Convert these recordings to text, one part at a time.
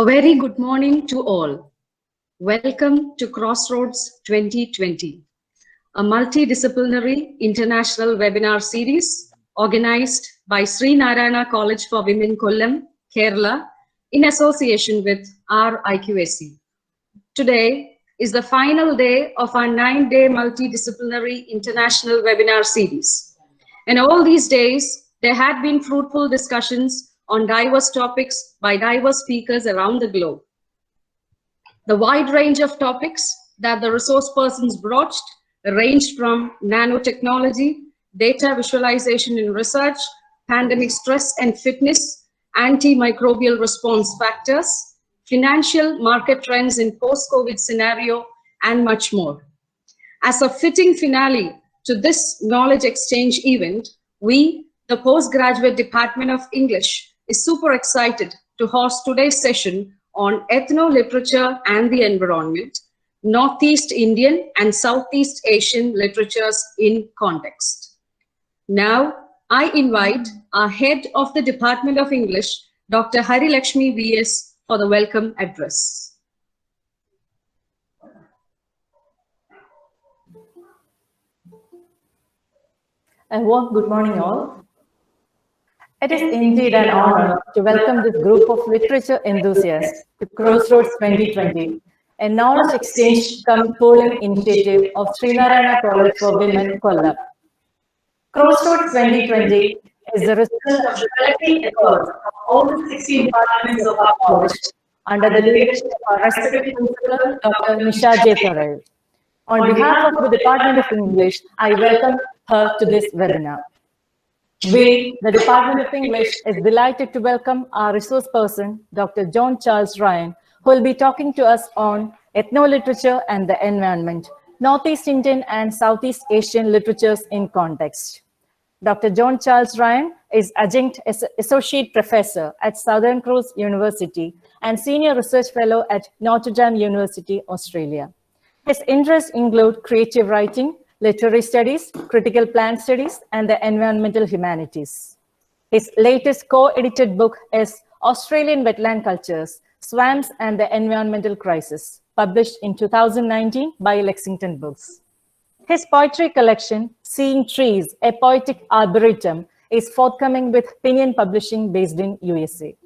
A very good morning to all. Welcome to Crossroads 2020, a multidisciplinary international webinar series organized by Sree Narayana College for Women Kollam, Kerala, in association with RIQAC. Today is the final day of our 9-day multidisciplinary international webinar series. And all these days, there had been fruitful discussions on diverse topics by diverse speakers around the globe. The wide range of topics that the resource persons broached ranged from nanotechnology, data visualization in research, pandemic stress and fitness, antimicrobial response factors, financial market trends in post-COVID scenario, and much more. As a fitting finale to this knowledge exchange event, we, the Postgraduate Department of English, is super excited to host today's session on ethnoliterature and the environment, Northeast Indian and Southeast Asian literatures in context. Now, I invite our head of the Department of English, Dr. Hari Lakshmi V.S. for the welcome address. A warm good morning all. It is indeed an honor to welcome this group of literature enthusiasts to Crossroads 2020, a knowledge exchange cum polling initiative of Sree Narayana College for Women, Kollam. Crossroads 2020 is the result of the collective efforts of all the 16 departments of our college under the leadership of our respected principal, Dr. Nisha J. Thoreau. On behalf of the Department of English, I welcome her to this webinar. We, the Department of English, is delighted to welcome our resource person, Dr. John Charles Ryan, who will be talking to us on ethnoliterature and the environment, Northeast Indian and Southeast Asian literatures in context. Dr. John Charles Ryan is Adjunct Associate Professor at Southern Cross University and Senior Research Fellow at Notre Dame University, Australia. His interests include creative writing, literary studies, critical plant studies, and the environmental humanities. His latest co-edited book is Australian Wetland Cultures, Swamps and the Environmental Crisis, published in 2019 by Lexington Books. His poetry collection, Seeing Trees, a Poetic Arboretum, is forthcoming with Pinion Publishing based in USA.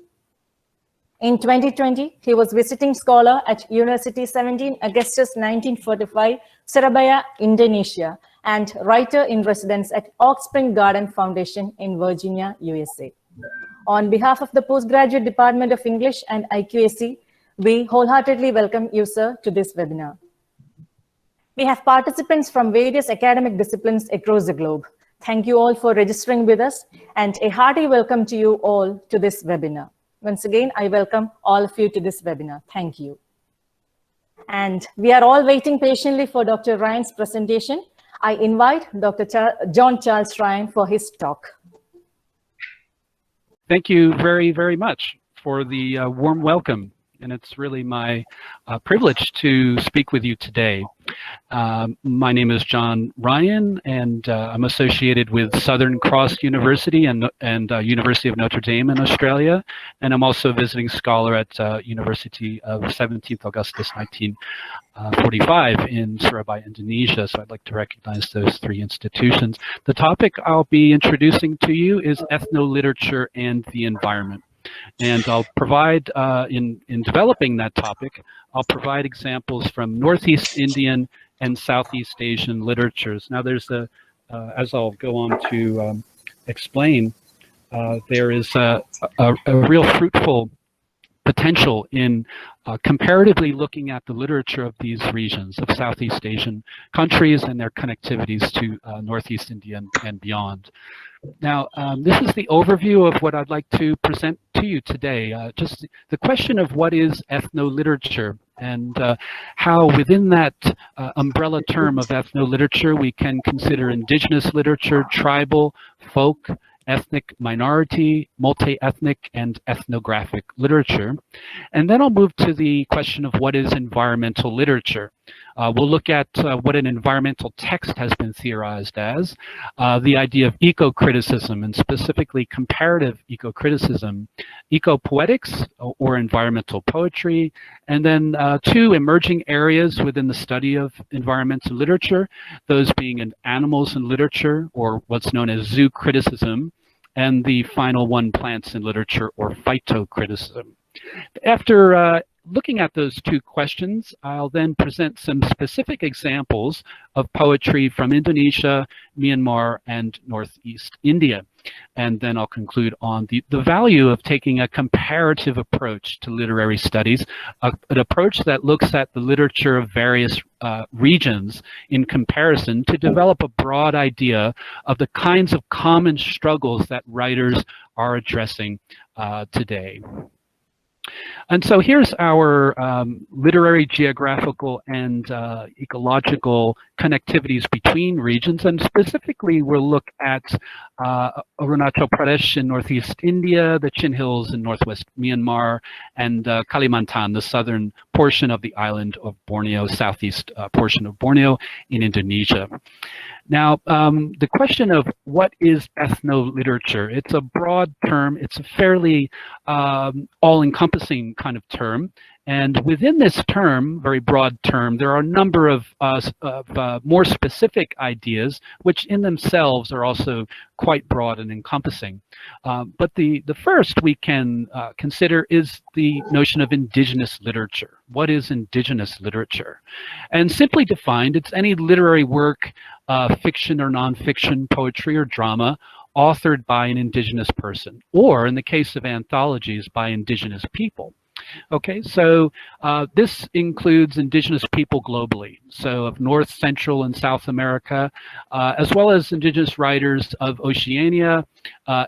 In 2020, he was visiting scholar at University 17 Augustus 1945, Surabaya, Indonesia, and writer in residence at Oak Spring Garden Foundation in Virginia, USA. On behalf of the Postgraduate Department of English and IQAC, we wholeheartedly welcome you, sir, to this webinar. We have participants from various academic disciplines across the globe. Thank you all for registering with us, and a hearty welcome to you all to this webinar. Once again, I welcome all of you to this webinar. Thank you. And we are all waiting patiently for Dr. Ryan's presentation. I invite Dr. John Charles Ryan for his talk. Thank you very, very much for the warm welcome. And it's really my privilege to speak with you today. My name is John Ryan, and I'm associated with Southern Cross University and University of Notre Dame in Australia. And I'm also a visiting scholar at University of 17th Augustus 1945 in Surabaya, Indonesia. So I'd like to recognize those three institutions. The topic I'll be introducing to you is ethnoliterature and the environment. And I'll provide, in developing that topic, I'll provide examples from Northeast Indian and Southeast Asian literatures. Now there's a, as I'll go on to explain, there is a real fruitful potential in comparatively looking at the literature of these regions of Southeast Asian countries and their connectivities to Northeast India and beyond. Now, this is the overview of what I'd like to present to you today. Just the question of what is ethnoliterature and how within that umbrella term of ethnoliterature we can consider indigenous literature, tribal, folk, ethnic minority, multi-ethnic, and ethnographic literature. And then I'll move to the question of what is environmental literature. We'll look at what an environmental text has been theorized as, the idea of eco-criticism, and specifically comparative eco-criticism, eco-poetics or environmental poetry, and then two emerging areas within the study of environmental literature, those being in animals in literature, or what's known as zoo criticism, and the final one, plants in literature, or phytocriticism. After looking at those two questions, I'll then present some specific examples of poetry from Indonesia, Myanmar, and Northeast India. And then I'll conclude on the value of taking a comparative approach to literary studies, an approach that looks at the literature of various regions in comparison to develop a broad idea of the kinds of common struggles that writers are addressing today. And so here's our literary, geographical, and ecological connectivities between regions. And specifically, we'll look at Arunachal Pradesh in Northeast India, the Chin Hills in Northwest Myanmar, and Kalimantan, the southern portion of the island of Borneo, southeast portion of Borneo in Indonesia. Now, the question of what is ethnoliterature, it's a broad term. It's a fairly all-encompassing kind of term. And within this term, very broad term, there are a number of more specific ideas, which in themselves are also quite broad and encompassing. But the first we can consider is the notion of indigenous literature. What is indigenous literature? And simply defined, it's any literary work, fiction or nonfiction, poetry or drama, authored by an indigenous person, or in the case of anthologies, by indigenous people. Okay, so this includes indigenous people globally, so of North, Central, and South America, as well as indigenous writers of Oceania,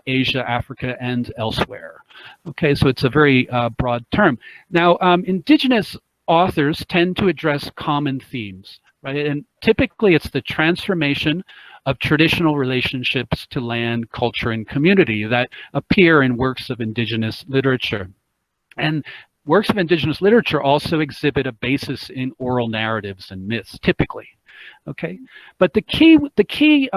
Asia, Africa, and elsewhere. Okay, so it's a very broad term. Now, indigenous authors tend to address common themes, right? And typically it's the transformation of traditional relationships to land, culture, and community that appear in works of indigenous literature. And works of indigenous literature also exhibit a basis in oral narratives and myths, typically. Okay, but the key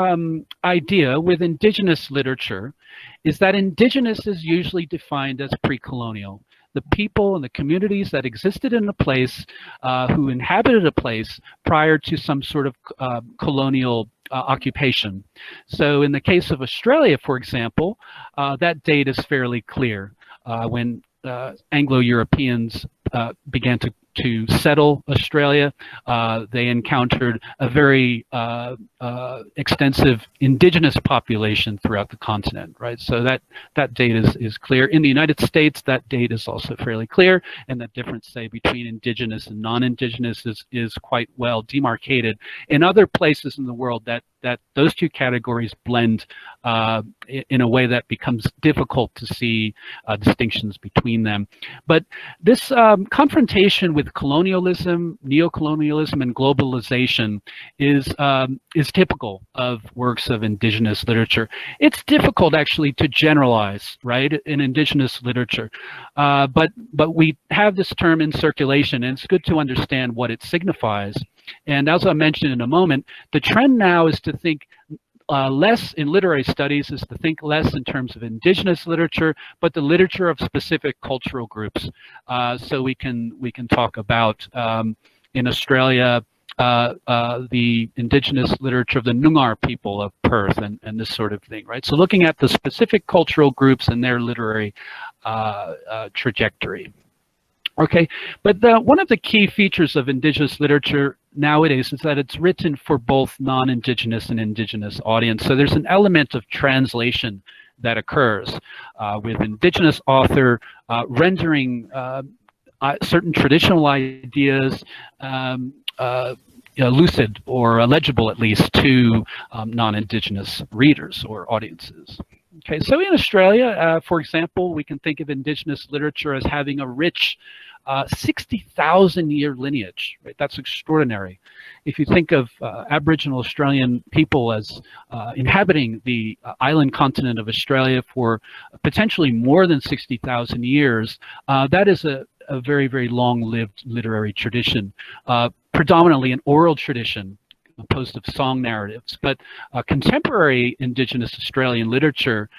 idea with indigenous literature is that indigenous is usually defined as pre-colonial. The people and the communities that existed in a place, who inhabited a place prior to some sort of colonial occupation. So in the case of Australia, for example, that date is fairly clear. When Anglo-Europeans began to settle Australia, they encountered a very extensive indigenous population throughout the continent, right? So that date is clear. In the United States, that date is also fairly clear, and the difference, say, between indigenous and non-indigenous is quite well demarcated. In other places in the world, that those two categories blend in a way that becomes difficult to see distinctions between them. But this confrontation with colonialism, neocolonialism, and globalization is typical of works of indigenous literature. It's difficult actually to generalize, right, in indigenous literature, but we have this term in circulation, and it's good to understand what it signifies. And as I mentioned in a moment, the trend now is to think less in literary studies, is to think less in terms of indigenous literature, but the literature of specific cultural groups. So we can talk about in Australia the indigenous literature of the Noongar people of Perth and this sort of thing, right? So looking at the specific cultural groups and their literary trajectory. Okay, but one of the key features of indigenous literature nowadays is that it's written for both non-indigenous and indigenous audience. So there's an element of translation that occurs with indigenous author rendering certain traditional ideas lucid or legible, at least, to non-indigenous readers or audiences. Okay, so in Australia, for example, we can think of indigenous literature as having a rich 60,000-year lineage, right? That's extraordinary. If you think of Aboriginal Australian people as inhabiting the island continent of Australia for potentially more than 60,000 years, that is a very, very long-lived literary tradition. predominantly an oral tradition composed of song narratives, but contemporary Indigenous Australian literature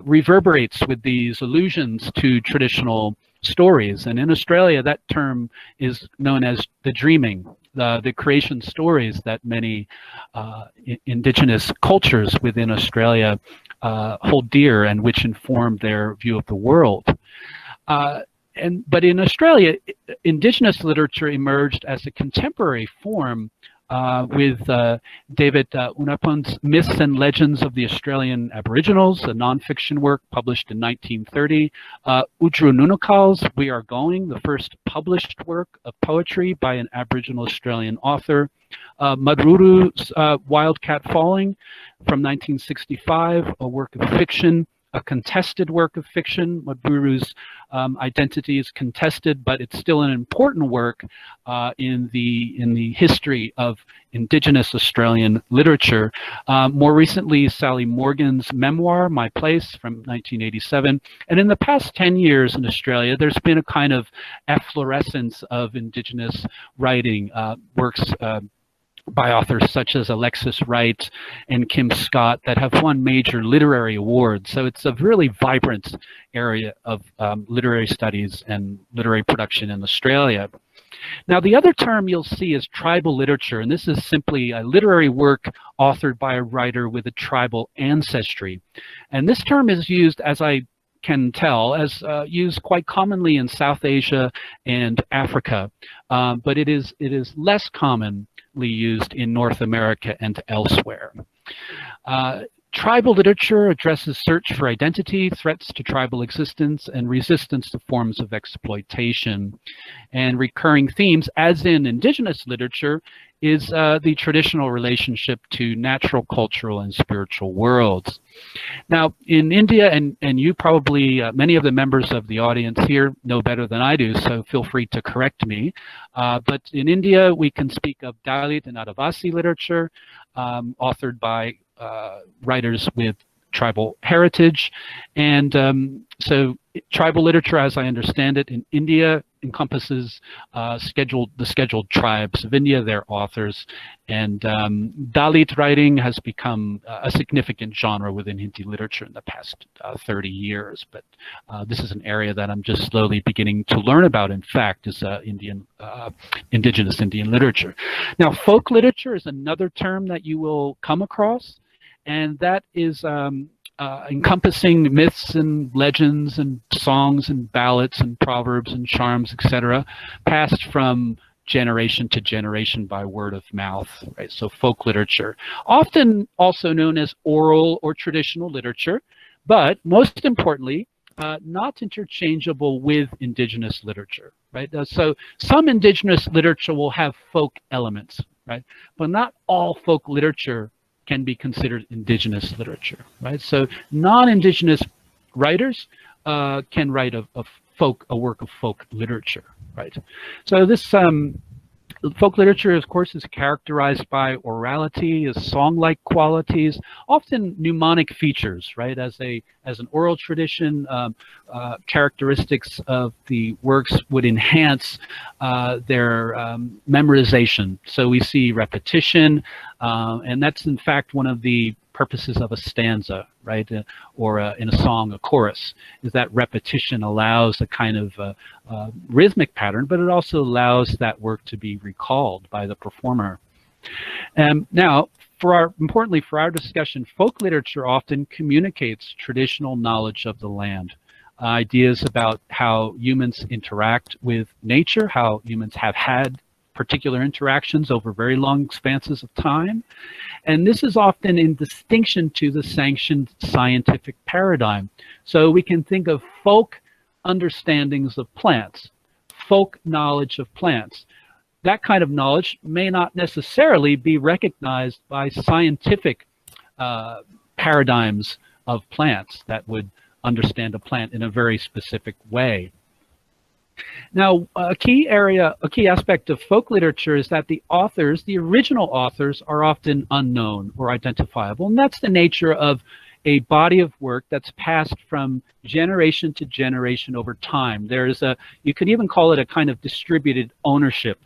reverberates with these allusions to traditional stories. And in Australia, that term is known as the dreaming, the creation stories that many Indigenous cultures within Australia hold dear and which inform their view of the world. But in Australia, Indigenous literature emerged as a contemporary form with David Unapun's Myths and Legends of the Australian Aboriginals, a nonfiction work published in 1930. Udru Nunukal's We Are Going, the first published work of poetry by an Aboriginal Australian author. Madruru's Wildcat Falling from 1965, a work of fiction, a contested work of fiction. Madruru's identity is contested, but it's still an important work in the history of Indigenous Australian literature. More recently, Sally Morgan's memoir, My Place, from 1987. And in the past 10 years in Australia, there's been a kind of efflorescence of Indigenous writing, works by authors such as Alexis Wright and Kim Scott that have won major literary awards. So it's a really vibrant area of literary studies and literary production in Australia. Now, the other term you'll see is tribal literature, and this is simply a literary work authored by a writer with a tribal ancestry. And this term is used, as I can tell, as used quite commonly in South Asia and Africa, but it is less commonly used in North America and elsewhere. Tribal literature addresses search for identity, threats to tribal existence, and resistance to forms of exploitation. And recurring themes, as in Indigenous literature, is the traditional relationship to natural, cultural, and spiritual worlds. Now, in India, and you probably, many of the members of the audience here know better than I do, so feel free to correct me. But in India, we can speak of Dalit and Adivasi literature, authored by writers with tribal heritage. And so tribal literature, as I understand it, in India encompasses the scheduled tribes of India, their authors. And Dalit writing has become a significant genre within Hindi literature in the past 30 years. But this is an area that I'm just slowly beginning to learn about, in fact, is Indigenous Indian literature. Now, folk literature is another term that you will come across, and that is encompassing myths and legends and songs and ballads and proverbs and charms, etc., passed from generation to generation by word of mouth, right? So folk literature, often also known as oral or traditional literature, but most importantly, not interchangeable with Indigenous literature, right? So some Indigenous literature will have folk elements, right? But not all folk literature can be considered Indigenous literature, right? So non-Indigenous writers can write a work of folk literature, right? So this folk literature, of course, is characterized by orality, as song-like qualities, often mnemonic features, right? As an oral tradition, characteristics of the works would enhance their memorization. So we see repetition, and that's in fact one of the purposes of a stanza, right? Or in a song, a chorus, is that repetition allows a kind of rhythmic pattern, but it also allows that work to be recalled by the performer. Now, importantly for our discussion, folk literature often communicates traditional knowledge of the land, ideas about how humans interact with nature, how humans have had particular interactions over very long expanses of time. And this is often in distinction to the sanctioned scientific paradigm. So we can think of folk understandings of plants, folk knowledge of plants. That kind of knowledge may not necessarily be recognized by scientific paradigms of plants that would understand a plant in a very specific way. Now, a key aspect of folk literature is that the authors, the original authors, are often unknown or identifiable, and that's the nature of a body of work that's passed from generation to generation over time. There's you could even call it a kind of distributed ownership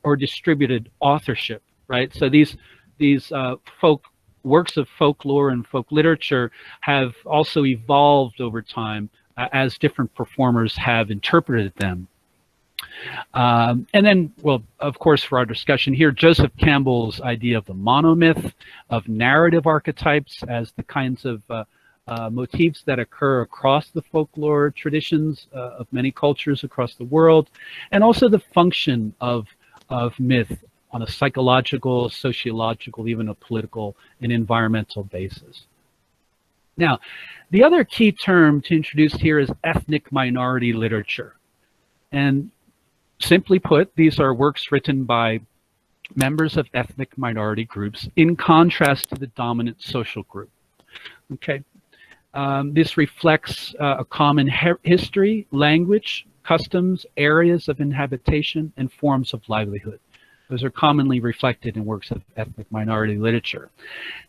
or distributed authorship, right? So these works of folklore and folk literature have also evolved over time as different performers have interpreted them. And then, well, of course, for our discussion here, Joseph Campbell's idea of the monomyth, of narrative archetypes as the kinds of motifs that occur across the folklore traditions of many cultures across the world, and also the function of myth on a psychological, sociological, even a political and environmental basis. Now, the other key term to introduce here is ethnic minority literature. And simply put, these are works written by members of ethnic minority groups in contrast to the dominant social group. Okay, this reflects a common history, language, customs, areas of inhabitation, and forms of livelihood. Those are commonly reflected in works of ethnic minority literature.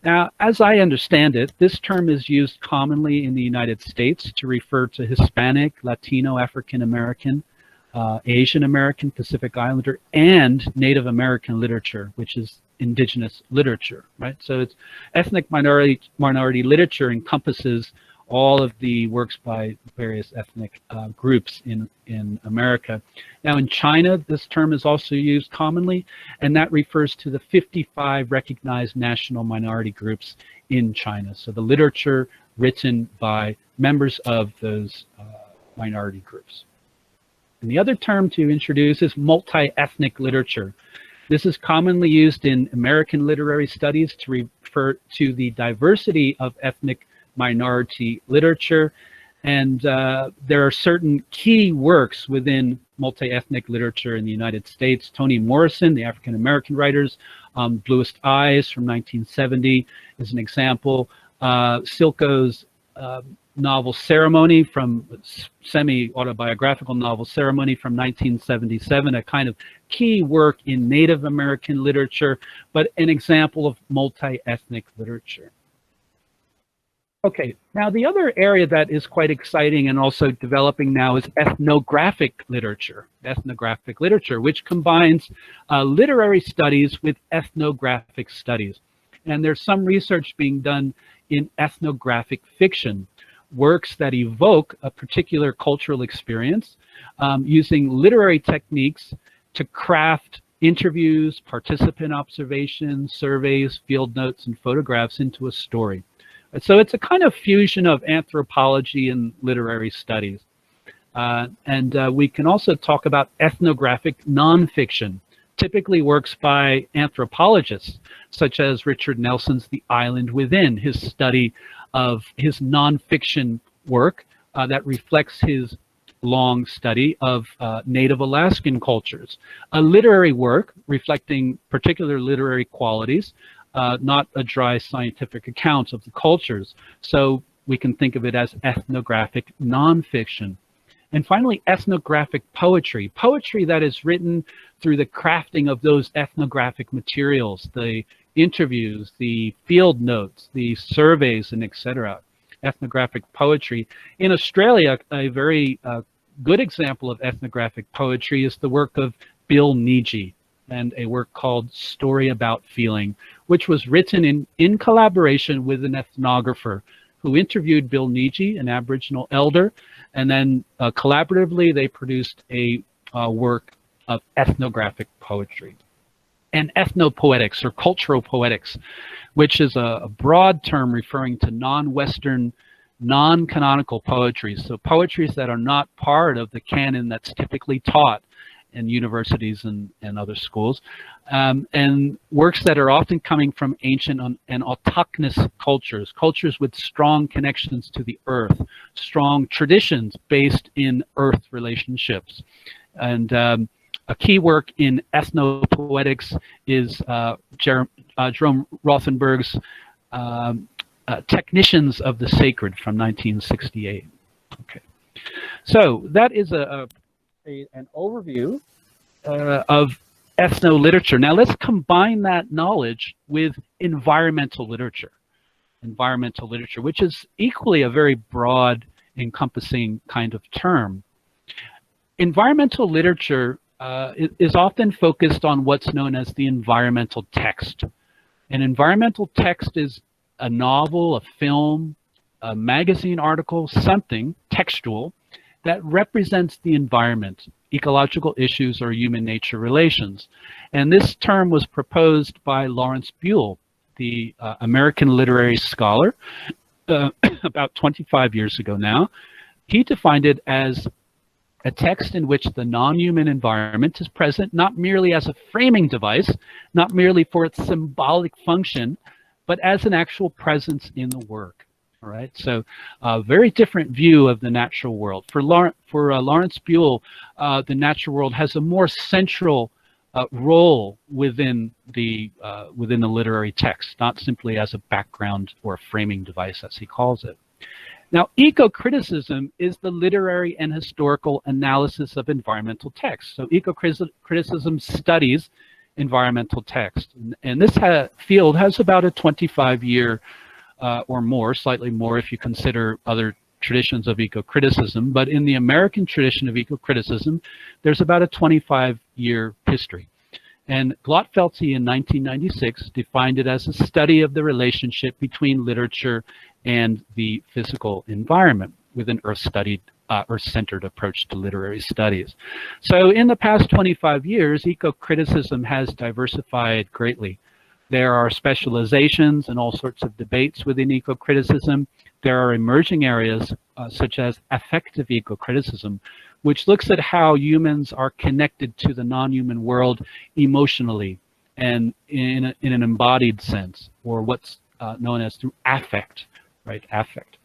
Now, as I understand it, this term is used commonly in the United States to refer to Hispanic, Latino, African American, Asian American, Pacific Islander, and Native American literature, which is indigenous literature, right? So it's ethnic minority literature encompasses all of the works by various ethnic groups in America. Now in China, this term is also used commonly, and that refers to the 55 recognized national minority groups in China. So the literature written by members of those minority groups. And the other term to introduce is multi-ethnic literature. This is commonly used in American literary studies to refer to the diversity of ethnic minority literature. And there are certain key works within multi-ethnic literature in the United States. Toni Morrison, the African-American writers, Bluest Eyes from 1970 is an example. Silko's novel Ceremony, from semi-autobiographical novel Ceremony from 1977, a kind of key work in Native American literature, but an example of multi-ethnic literature. Okay, now the other area that is quite exciting and also developing now is ethnographic literature. Ethnographic literature, which combines literary studies with ethnographic studies. And there's some research being done in ethnographic fiction, works that evoke a particular cultural experience using literary techniques to craft interviews, participant observations, surveys, field notes, and photographs into a story. So it's a kind of fusion of anthropology and literary studies. We can also talk about ethnographic nonfiction, typically works by anthropologists, such as Richard Nelson's The Island Within, his study of his nonfiction work that reflects his long study of Native Alaskan cultures. A literary work reflecting particular literary qualities, not a dry scientific account of the cultures. So we can think of it as ethnographic nonfiction. And finally, ethnographic poetry. Poetry that is written through the crafting of those ethnographic materials, the interviews, the field notes, the surveys, and etc. Ethnographic poetry. In Australia, a very good example of ethnographic poetry is the work of Bill Niji, and a work called Story About Feeling, which was written in collaboration with an ethnographer who interviewed Bill Niji, an Aboriginal elder, and then collaboratively they produced a work of ethnographic poetry. And ethnopoetics, or cultural poetics, which is a broad term referring to non-Western, non-canonical poetry. So poetries that are not part of the canon that's typically taught in universities and other schools, and works that are often coming from ancient and autochthonous cultures, cultures with strong connections to the earth, strong traditions based in earth relationships. And a key work in ethnopoetics is Jerome Rothenberg's Technicians of the Sacred from 1968. Okay, so that is an overview of ethno-literature. Now let's combine that knowledge with environmental literature. Environmental literature, which is equally a very broad, encompassing kind of term. Environmental literature is often focused on what's known as the environmental text. An environmental text is a novel, a film, a magazine article, something textual that represents the environment, ecological issues, or human-nature relations. And this term was proposed by Lawrence Buell, the American literary scholar, about 25 years ago now. He defined it as a text in which the non-human environment is present not merely as a framing device, not merely for its symbolic function, but as an actual presence in the work. All right, so a very different view of the natural world. For Lawrence Buell, the natural world has a more central role within the literary text, not simply as a background or a framing device, as he calls it. Now, eco-criticism is the literary and historical analysis of environmental text. So eco-criticism studies environmental text, and this field has about a 25-year or more, slightly more if you consider other traditions of eco-criticism, but in the American tradition of eco-criticism, there's about a 25-year history. And Glotfelty in 1996 defined it as a study of the relationship between literature and the physical environment with an earth-centered approach to literary studies. So in the past 25 years, eco-criticism has diversified greatly. There are specializations and all sorts of debates within eco-criticism. There are emerging areas such as affective eco-criticism, which looks at how humans are connected to the non-human world emotionally and in an embodied sense, or what's known as through affect, right? Affect.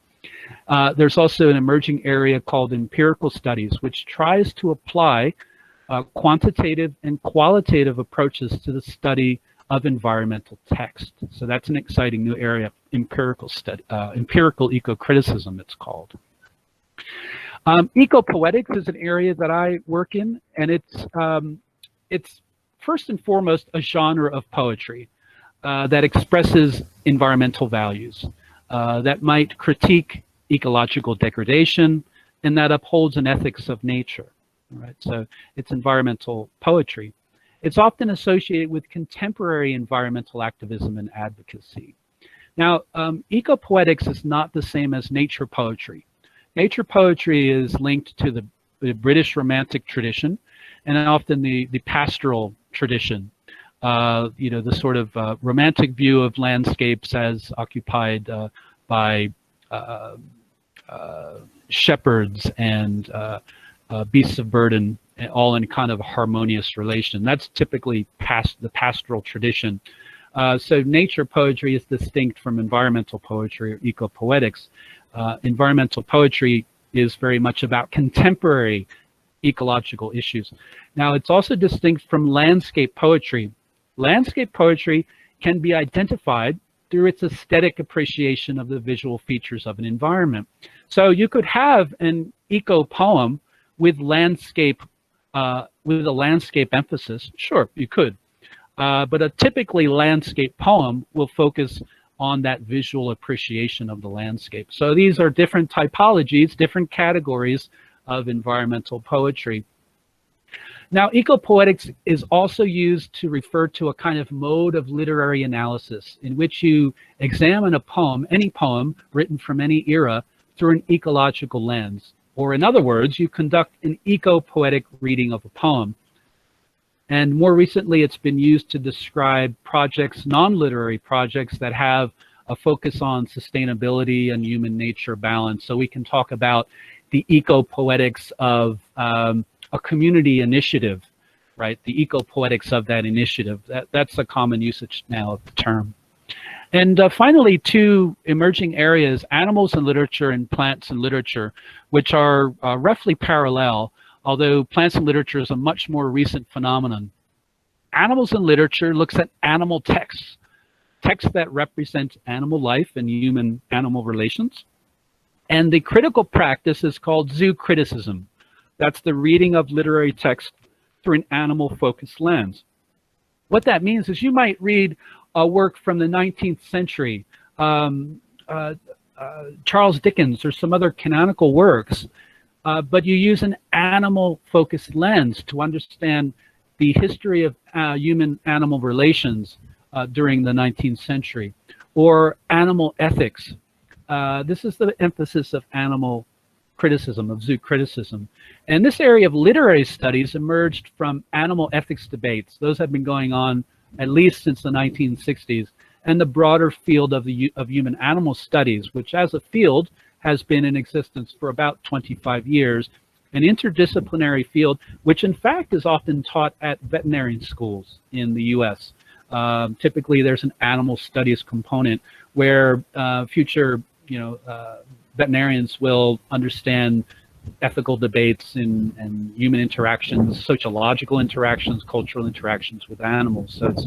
There's also an emerging area called empirical studies, which tries to apply quantitative and qualitative approaches to the study of environmental text. So that's an exciting new area, empirical eco-criticism it's called. Eco-poetics is an area that I work in, and it's first and foremost a genre of poetry that expresses environmental values, that might critique ecological degradation, and that upholds an ethics of nature. Right? So it's environmental poetry. It's often associated with contemporary environmental activism and advocacy. Now, eco-poetics is not the same as nature poetry. Nature poetry is linked to the British Romantic tradition, and often the pastoral tradition. You know, the sort of romantic view of landscapes as occupied by shepherds and beasts of burden, all in kind of a harmonious relation. That's typically the pastoral tradition. So nature poetry is distinct from environmental poetry or eco-poetics. Environmental poetry is very much about contemporary ecological issues. Now, it's also distinct from landscape poetry. Landscape poetry can be identified through its aesthetic appreciation of the visual features of an environment. So you could have an eco-poem with a landscape emphasis. Sure, you could. But a typically landscape poem will focus on that visual appreciation of the landscape. So these are different typologies, different categories of environmental poetry. Now, eco-poetics is also used to refer to a kind of mode of literary analysis in which you examine a poem, any poem written from any era, through an ecological lens. Or in other words, you conduct an eco-poetic reading of a poem. And more recently, it's been used to describe projects, non-literary projects that have a focus on sustainability and human nature balance. So we can talk about the eco-poetics of a community initiative, right? The eco-poetics of that initiative. That's a common usage now of the term. And finally, two emerging areas, animals in literature and plants in literature, which are roughly parallel, although plants in literature is a much more recent phenomenon. Animals in literature looks at animal texts, texts that represent animal life and human-animal relations. And the critical practice is called zoo criticism. That's the reading of literary text through an animal-focused lens. What that means is you might read a work from the 19th century, Charles Dickens or some other canonical works, but you use an animal-focused lens to understand the history of human-animal relations during the 19th century, or animal ethics. This is the emphasis of animal criticism, of zoo criticism. And this area of literary studies emerged from animal ethics debates. Those have been going on at least since the 1960s, and the broader field of human-animal studies, which as a field has been in existence for about 25 years, an interdisciplinary field, which in fact is often taught at veterinarian schools in the US. Typically there's an animal studies component where future veterinarians will understand ethical debates and human interactions, sociological interactions, cultural interactions with animals. So it's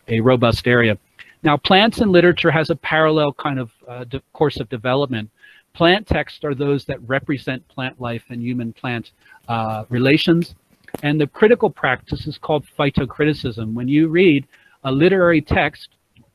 a robust area. Now, plants and literature has a parallel kind of course of development. Plant texts are those that represent plant life and human-plant relations. And the critical practice is called phytocriticism. When you read a literary text,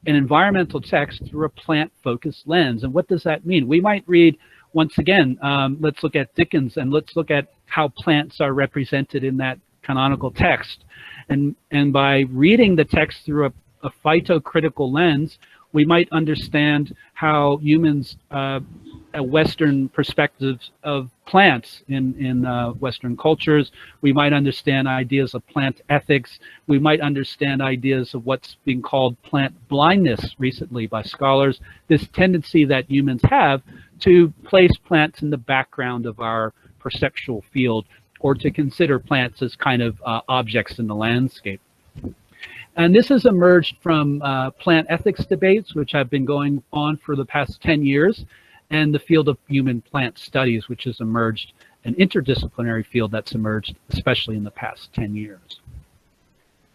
an environmental text through a plant-focused lens. And what does that mean? We might read, once again, let's look at Dickens and let's look at how plants are represented in that canonical text. And by reading the text through a phytocritical lens, we might understand how humans, Western perspectives of plants in Western cultures. We might understand ideas of plant ethics. We might understand ideas of what's being called plant blindness recently by scholars, this tendency that humans have to place plants in the background of our perceptual field, or to consider plants as kind of objects in the landscape. And this has emerged from plant ethics debates, which have been going on for the past 10 years, and the field of human-plant studies, which has emerged, an interdisciplinary field that's emerged, especially in the past 10 years.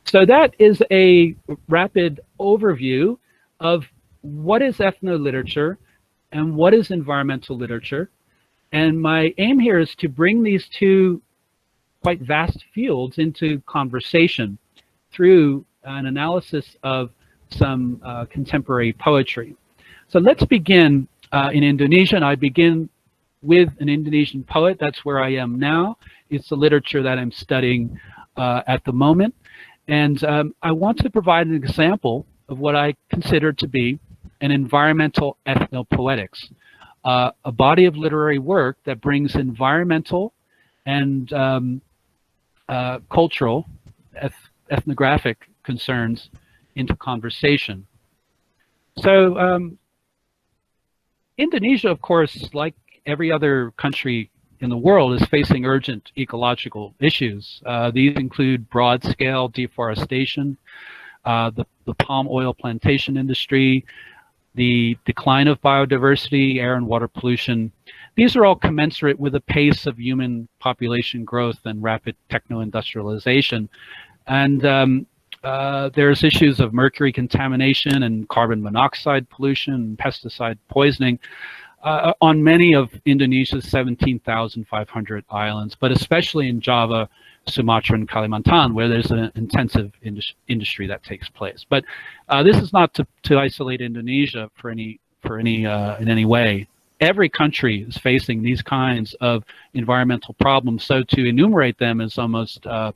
So that is a rapid overview of what is ethnoliterature and what is environmental literature. And my aim here is to bring these two quite vast fields into conversation through an analysis of some contemporary poetry. So let's begin in Indonesia, and I begin with an Indonesian poet. That's where I am now. It's the literature that I'm studying at the moment. And I want to provide an example of what I consider to be an environmental ethnopoetics, a body of literary work that brings environmental and cultural, ethnographic concerns into conversation. So Indonesia, of course, like every other country in the world, is facing urgent ecological issues. These include broad-scale deforestation, the palm oil plantation industry, the decline of biodiversity, air and water pollution. These are all commensurate with the pace of human population growth and rapid techno-industrialization. And there's issues of mercury contamination and carbon monoxide pollution and pesticide poisoning on many of Indonesia's 17,500 islands, but especially in Java, Sumatra, and Kalimantan, where there's an intensive industry that takes place. But this is not to isolate Indonesia in any way. Every country is facing these kinds of environmental problems, so to enumerate them is almost a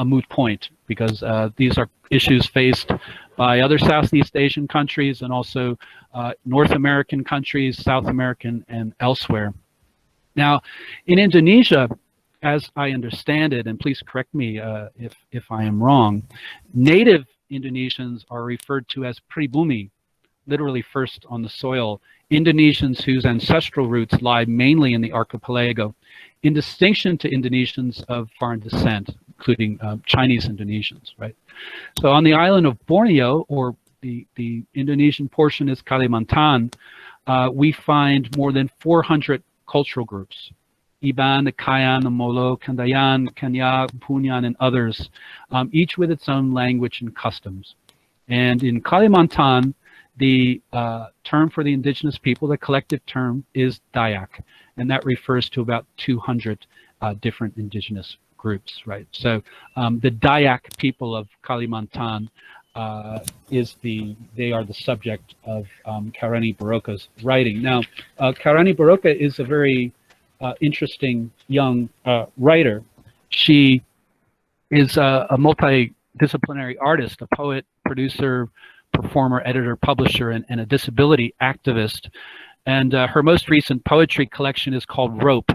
moot point, because these are issues faced by other Southeast Asian countries and also North American countries, South American, and elsewhere. Now, in Indonesia, as I understand it, and please correct me if I am wrong, native Indonesians are referred to as pribumi, literally first on the soil, Indonesians whose ancestral roots lie mainly in the archipelago, in distinction to Indonesians of foreign descent, including Chinese Indonesians, right? So on the island of Borneo, or the Indonesian portion is Kalimantan, we find more than 400 cultural groups. Iban, the Kayan, the Molo, Kandayan, Kenya, Punyan, and others, each with its own language and customs. And in Kalimantan, the term for the indigenous people, the collective term, is Dayak, and that refers to about 200 different indigenous groups, right? So the Dayak people of Kalimantan they are the subject of Karani Baroka's writing. Now, Karani Baroka is a very interesting young writer. She is a multidisciplinary artist, a poet, producer, performer, editor, publisher, and a disability activist. And her most recent poetry collection is called Rope.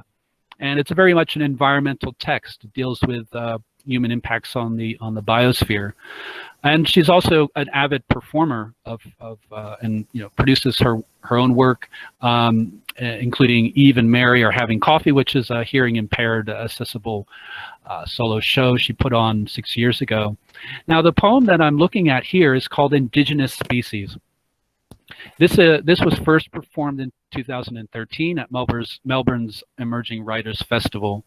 And it's very much an environmental text. It deals with human impacts on the biosphere. And she's also an avid performer and produces her own work, including Eve and Mary Are Having Coffee, which is a hearing impaired accessible solo show she put on 6 years ago. Now, the poem that I'm looking at here is called Indigenous Species. This was first performed in 2013 at Melbourne's Emerging Writers Festival.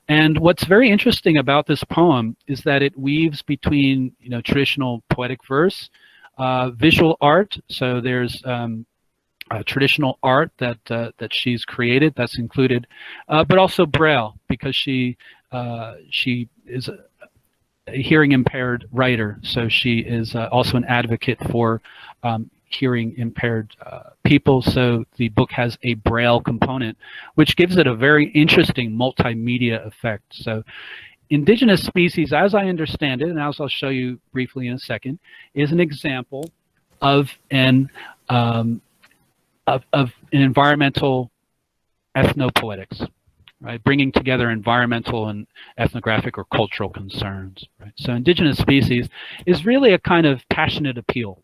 And what's very interesting about this poem is that it weaves between traditional poetic verse, visual art. So there's traditional art that she's created that's included, but also Braille, because she is a hearing impaired writer. So she is also an advocate for hearing impaired people. So the book has a Braille component, which gives it a very interesting multimedia effect. So Indigenous Species, as I understand it, and as I'll show you briefly in a second, is an example of an environmental ethnopoetics, right? Bringing together environmental and ethnographic or cultural concerns, right? So Indigenous Species is really a kind of passionate appeal,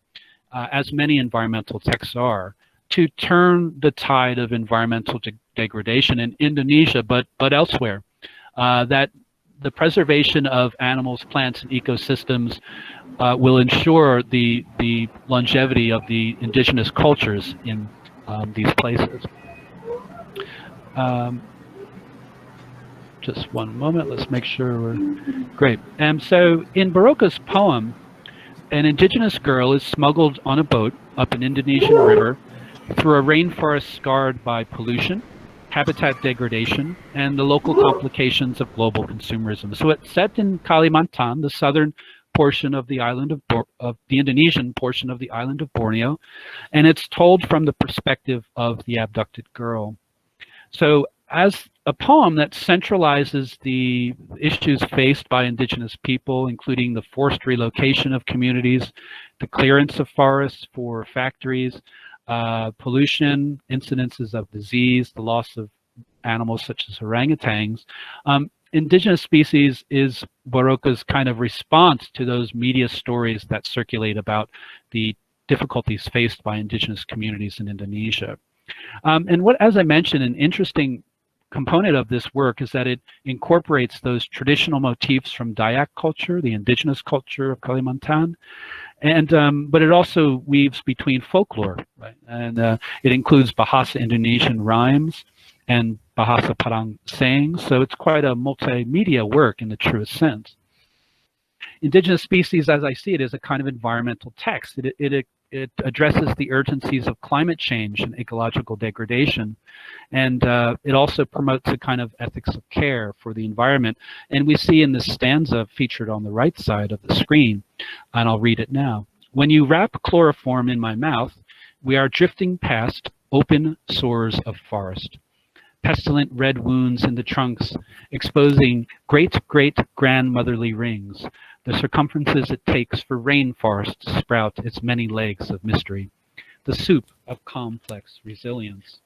as many environmental texts are, to turn the tide of environmental degradation in Indonesia, but elsewhere, that the preservation of animals, plants, and ecosystems will ensure the longevity of the indigenous cultures in these places. Just one moment, let's make sure we're great. And so in Baroka's poem, an indigenous girl is smuggled on a boat up an Indonesian river through a rainforest scarred by pollution, habitat degradation, and the local complications of global consumerism. So it's set in Kalimantan, the southern portion of the island of the Indonesian portion of the island of Borneo, and it's told from the perspective of the abducted girl. So as a poem that centralizes the issues faced by indigenous people, including the forced relocation of communities, the clearance of forests for factories, pollution, incidences of disease, the loss of animals such as orangutans. Indigenous Species is Baroka's kind of response to those media stories that circulate about the difficulties faced by indigenous communities in Indonesia. And what, as I mentioned, an interesting component of this work is that it incorporates those traditional motifs from Dayak culture, the indigenous culture of Kalimantan, and but it also weaves between folklore, right? And it includes Bahasa Indonesian rhymes and Bahasa Padang sayings, so it's quite a multimedia work in the truest sense. Indigenous Species, as I see it, is a kind of environmental text. It addresses the urgencies of climate change and ecological degradation, and it also promotes a kind of ethics of care for the environment. And we see in this stanza featured on the right side of the screen, and I'll read it now. When you wrap chloroform in my mouth, we are drifting past open sores of forest, pestilent red wounds in the trunks, exposing great-great-grandmotherly rings, the circumferences it takes for rainforest to sprout its many legs of mystery, the soup of complex resilience.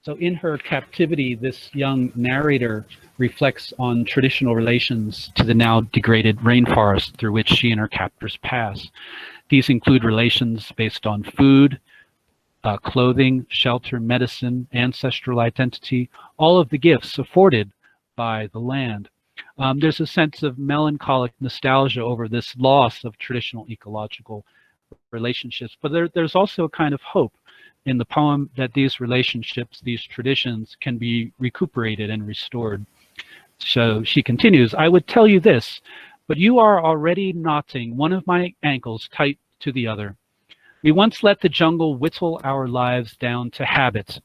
So in her captivity, this young narrator reflects on traditional relations to the now degraded rainforest through which she and her captors pass. These include relations based on food, clothing, shelter, medicine, ancestral identity, all of the gifts afforded by the land. There's a sense of melancholic nostalgia over this loss of traditional ecological relationships, but there's also a kind of hope in the poem that these relationships, these traditions, can be recuperated and restored. So she continues, I would tell you this, but you are already knotting one of my ankles tight to the other. We once let the jungle whittle our lives down to habits,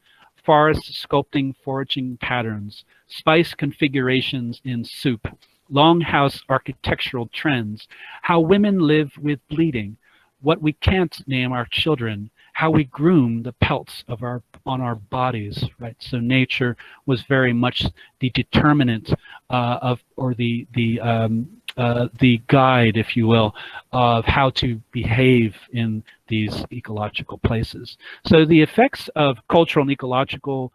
forests sculpting foraging patterns, spice configurations in soup, longhouse architectural trends, how women live with bleeding, what we can't name our children, how we groom the pelts of on our bodies, right? So nature was very much the determinant the guide, if you will, of how to behave in these ecological places. So the effects of cultural and ecological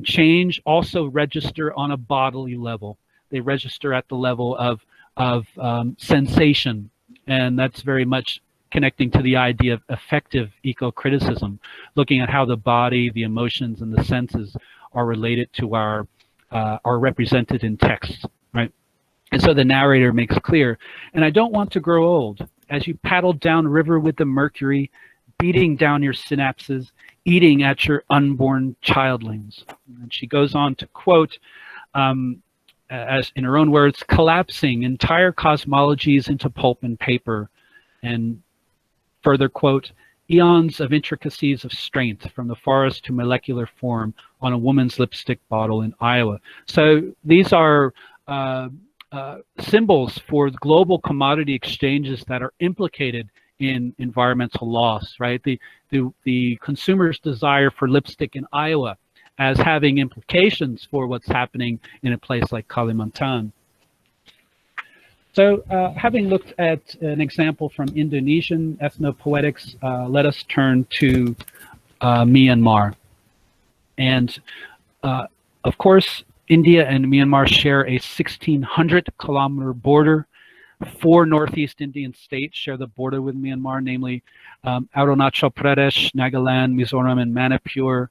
change also register on a bodily level. They register at the level of sensation, and that's very much connecting to the idea of effective eco-criticism, looking at how the body, the emotions, and the senses are related to are represented in text, right? And so the narrator makes clear, and I don't want to grow old. As you paddle down river with the mercury, beating down your synapses, eating at your unborn childlings. And she goes on to quote, as in her own words, collapsing entire cosmologies into pulp and paper, and further quote, eons of intricacies of strength from the forest to molecular form on a woman's lipstick bottle in Iowa. So these are symbols for global commodity exchanges that are implicated in environmental loss, right? The consumer's desire for lipstick in Iowa as having implications for what's happening in a place like Kalimantan. So having looked at an example from Indonesian ethno-poetics, let us turn to Myanmar. And of course, India and Myanmar share a 1,600-kilometer border. 4 Northeast Indian states share the border with Myanmar, namely Arunachal Pradesh, Nagaland, Mizoram, and Manipur.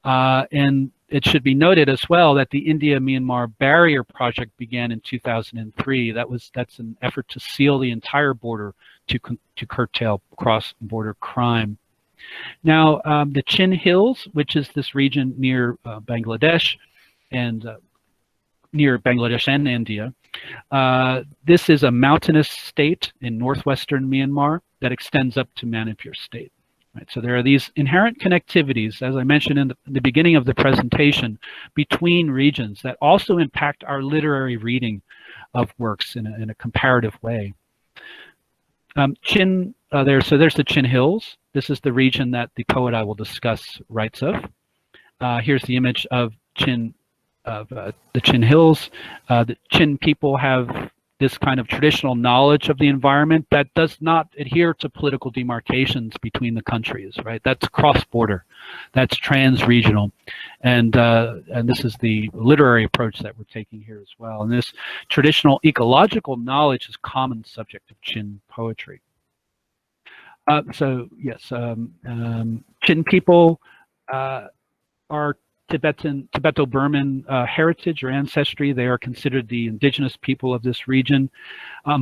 And it should be noted as well that the India-Myanmar Barrier Project began in 2003. That's an effort to seal the entire border to curtail cross-border crime. Now, the Chin Hills, which is this region near Bangladesh and India, this is a mountainous state in northwestern Myanmar that extends up to Manipur state. Right, so there are these inherent connectivities, as I mentioned in the beginning of the presentation, between regions that also impact our literary reading of works in a comparative way. So there's the Chin Hills. This is the region that the poet I will discuss writes of. Here's the image of the Chin Hills. The Chin people have this kind of traditional knowledge of the environment that does not adhere to political demarcations between the countries, right? That's cross-border, that's trans-regional, and this is the literary approach that we're taking here as well. And this traditional ecological knowledge is common subject of Chin poetry. So yes, Chin people are Tibeto-Burman heritage or ancestry. They are considered the indigenous people of this region.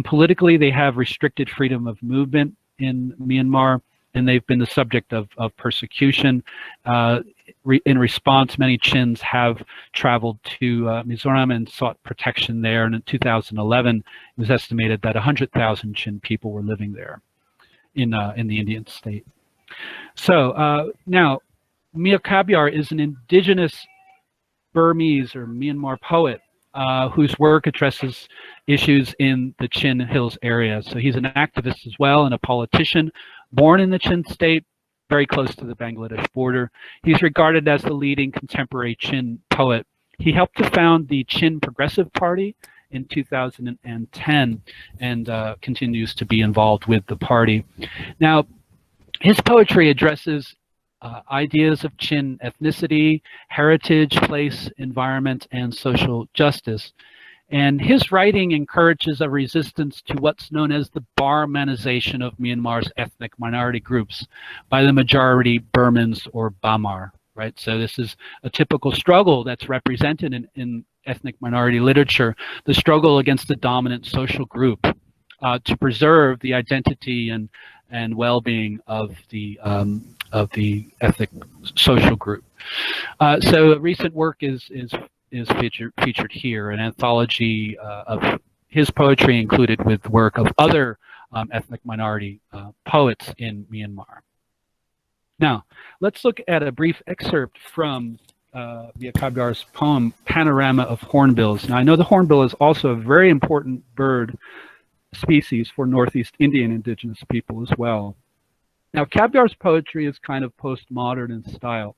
Politically, they have restricted freedom of movement in Myanmar, and they've been the subject of persecution. In response, many Chins have traveled to Mizoram and sought protection there. And in 2011, it was estimated that 100,000 Chin people were living there in the Indian state. So now, Mia Kabyar is an indigenous Burmese or Myanmar poet whose work addresses issues in the Chin Hills area. So he's an activist as well and a politician, born in the Chin state, very close to the Bangladesh border. He's regarded as the leading contemporary Chin poet. He helped to found the Chin Progressive Party in 2010 and continues to be involved with the party. Now, his poetry addresses ideas of Chin ethnicity, heritage, place, environment, and social justice. And his writing encourages a resistance to what's known as the Barmanization of Myanmar's ethnic minority groups by the majority Burmans or Bamar, right? So this is a typical struggle that's represented in ethnic minority literature, the struggle against the dominant social group to preserve the identity and well-being of the ethnic social group. So recent work is featured here, an anthology of his poetry included with work of other ethnic minority poets in Myanmar. Now, let's look at a brief excerpt from Mia Kabyar's poem, Panorama of Hornbills. Now, I know the hornbill is also a very important bird species for Northeast Indian indigenous people as well. Now, Caviar's poetry is kind of postmodern in style,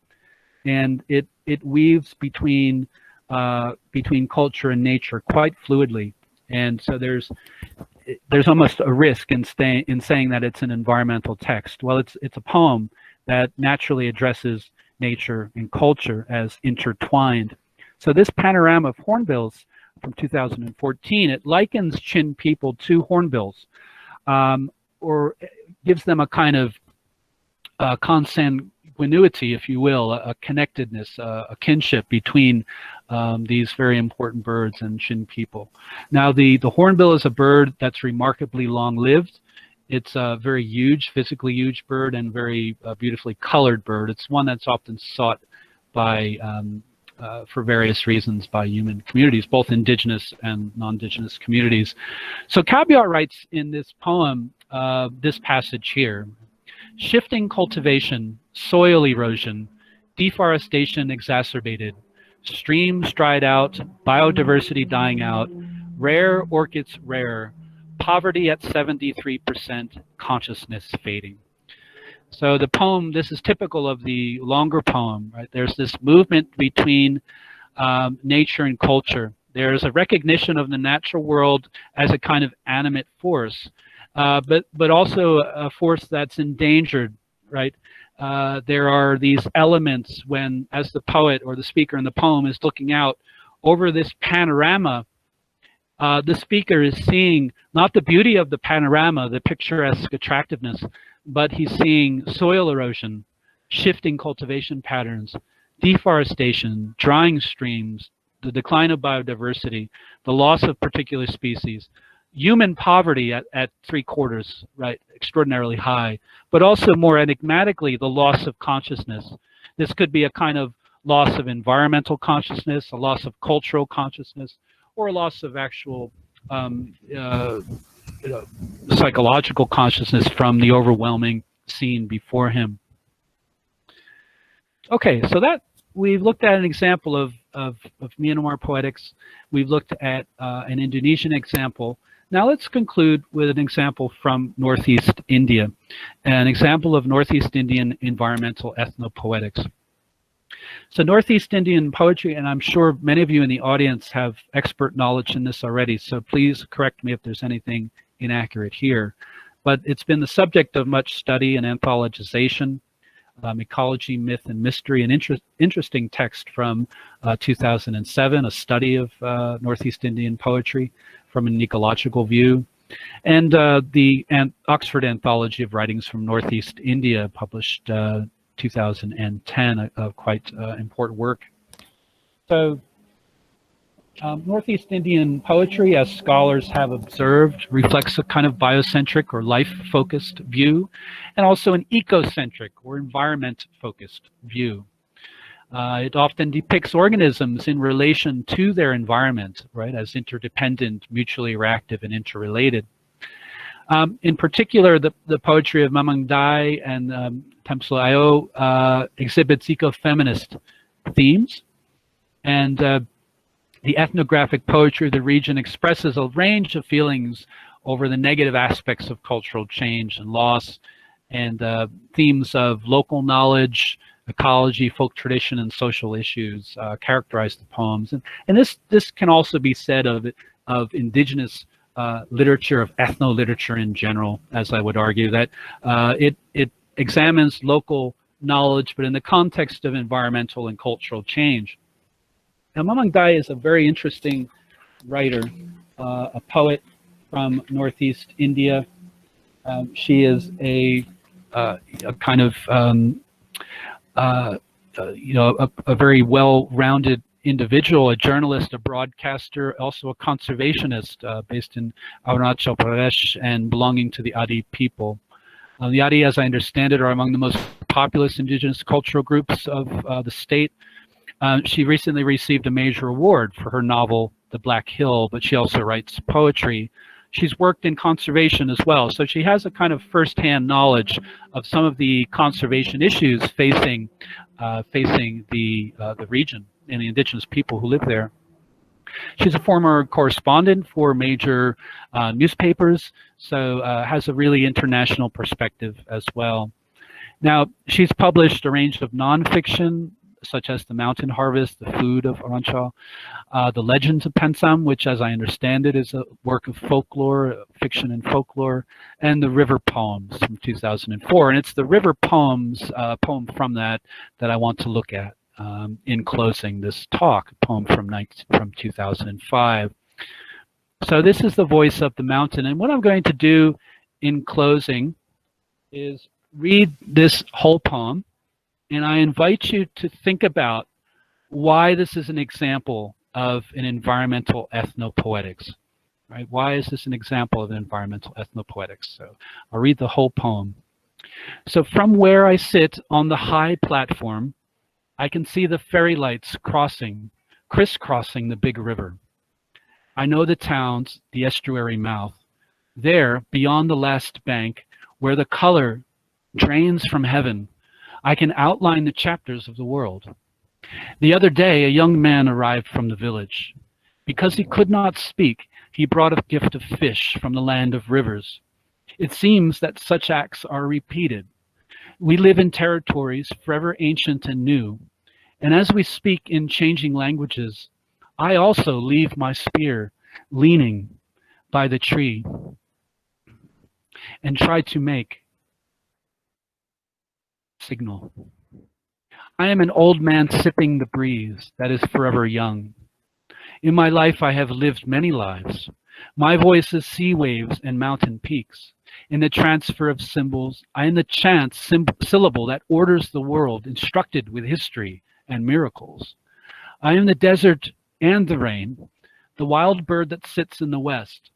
and it weaves between culture and nature quite fluidly. And so there's almost a risk in saying that it's an environmental text. Well, it's a poem that naturally addresses nature and culture as intertwined. So this panorama of hornbills from 2014, it likens Chin people to hornbills, or gives them a kind of consanguinity, if you will, a connectedness, a kinship between these very important birds and Chin people. Now, the hornbill is a bird that's remarkably long-lived. It's a very huge, physically huge bird, and very beautifully colored bird. It's one that's often sought by, for various reasons, by human communities, both indigenous and non-indigenous communities. So Caviar writes in this poem, this passage here: shifting cultivation, soil erosion, deforestation exacerbated, streams dried out, biodiversity dying out, rare orchids rare, poverty at 73%, consciousness fading. So the poem, this is typical of the longer poem, right? There's this movement between nature and culture. There's a recognition of the natural world as a kind of animate force, but also a force that's endangered, right? There are these elements when, as the poet or the speaker in the poem is looking out over this panorama, the speaker is seeing not the beauty of the panorama, the picturesque attractiveness, but he's seeing soil erosion, shifting cultivation patterns, deforestation, drying streams, the decline of biodiversity, the loss of particular species, human poverty at 3/4, right, extraordinarily high, but also more enigmatically, the loss of consciousness. This could be a kind of loss of environmental consciousness, a loss of cultural consciousness, or a loss of actual psychological consciousness from the overwhelming scene before him. Okay, so that we've looked at an example of Myanmar poetics. We've looked at an Indonesian example. Now let's conclude with an example from Northeast India, an example of Northeast Indian environmental ethnopoetics. So Northeast Indian poetry, and I'm sure many of you in the audience have expert knowledge in this already, so please correct me if there's anything inaccurate here. But it's been the subject of much study and anthologization, ecology, myth, and mystery, an interesting text from 2007, a study of Northeast Indian poetry from an ecological view, and the Oxford Anthology of Writings from Northeast India, published 2010, a quite important work. So Northeast Indian poetry, as scholars have observed, reflects a kind of biocentric or life-focused view, and also an ecocentric or environment-focused view. It often depicts organisms in relation to their environment, right, as interdependent, mutually reactive, and interrelated. In particular, the poetry of Mamang Dai and Temsla Ayo exhibits ecofeminist themes, and the ethnographic poetry of the region expresses a range of feelings over the negative aspects of cultural change and loss, and themes of local knowledge, ecology, folk tradition, and social issues characterize the poems. And this can also be said of indigenous literature, of ethnoliterature in general, as I would argue, that it examines local knowledge, but in the context of environmental and cultural change. Now, Mamang Dai is a very interesting writer, a poet from Northeast India. She is a kind of a very well-rounded individual, a journalist, a broadcaster, also a conservationist based in Arunachal Pradesh and belonging to the Adi people. The Adi, as I understand it, are among the most populous indigenous cultural groups of the state. She recently received a major award for her novel, The Black Hill, but she also writes poetry. She's worked in conservation as well, so she has a kind of first-hand knowledge of some of the conservation issues facing the region and the indigenous people who live there. She's a former correspondent for major newspapers, so has a really international perspective as well. Now, she's published a range of nonfiction, such as The Mountain Harvest, The Food of Arunchal, The Legends of Pensam, which, as I understand it, is a work of folklore, fiction and folklore, and The River Poems from 2004. And it's the River Poems, poem from that I want to look at in closing this talk, a poem from 2005. So this is the voice of the mountain. And what I'm going to do in closing is read this whole poem, and I invite you to think about why this is an example of an environmental ethnopoetics, right? Why is this an example of environmental ethnopoetics? So I'll read the whole poem. So from where I sit on the high platform, I can see the ferry lights crisscrossing the big river. I know the towns, the estuary mouth. There, beyond the last bank, where the color drains from heaven, I can outline the chapters of the world. The other day, a young man arrived from the village. Because he could not speak, he brought a gift of fish from the land of rivers. It seems that such acts are repeated. We live in territories forever ancient and new, and as we speak in changing languages, I also leave my spear leaning by the tree and try to make signal. I am an old man sipping the breeze that is forever young. In my life, I have lived many lives. My voice is sea waves and mountain peaks. In the transfer of symbols, I am the chant syllable that orders the world, instructed with history and miracles. I am the desert and the rain, the wild bird that sits in the west,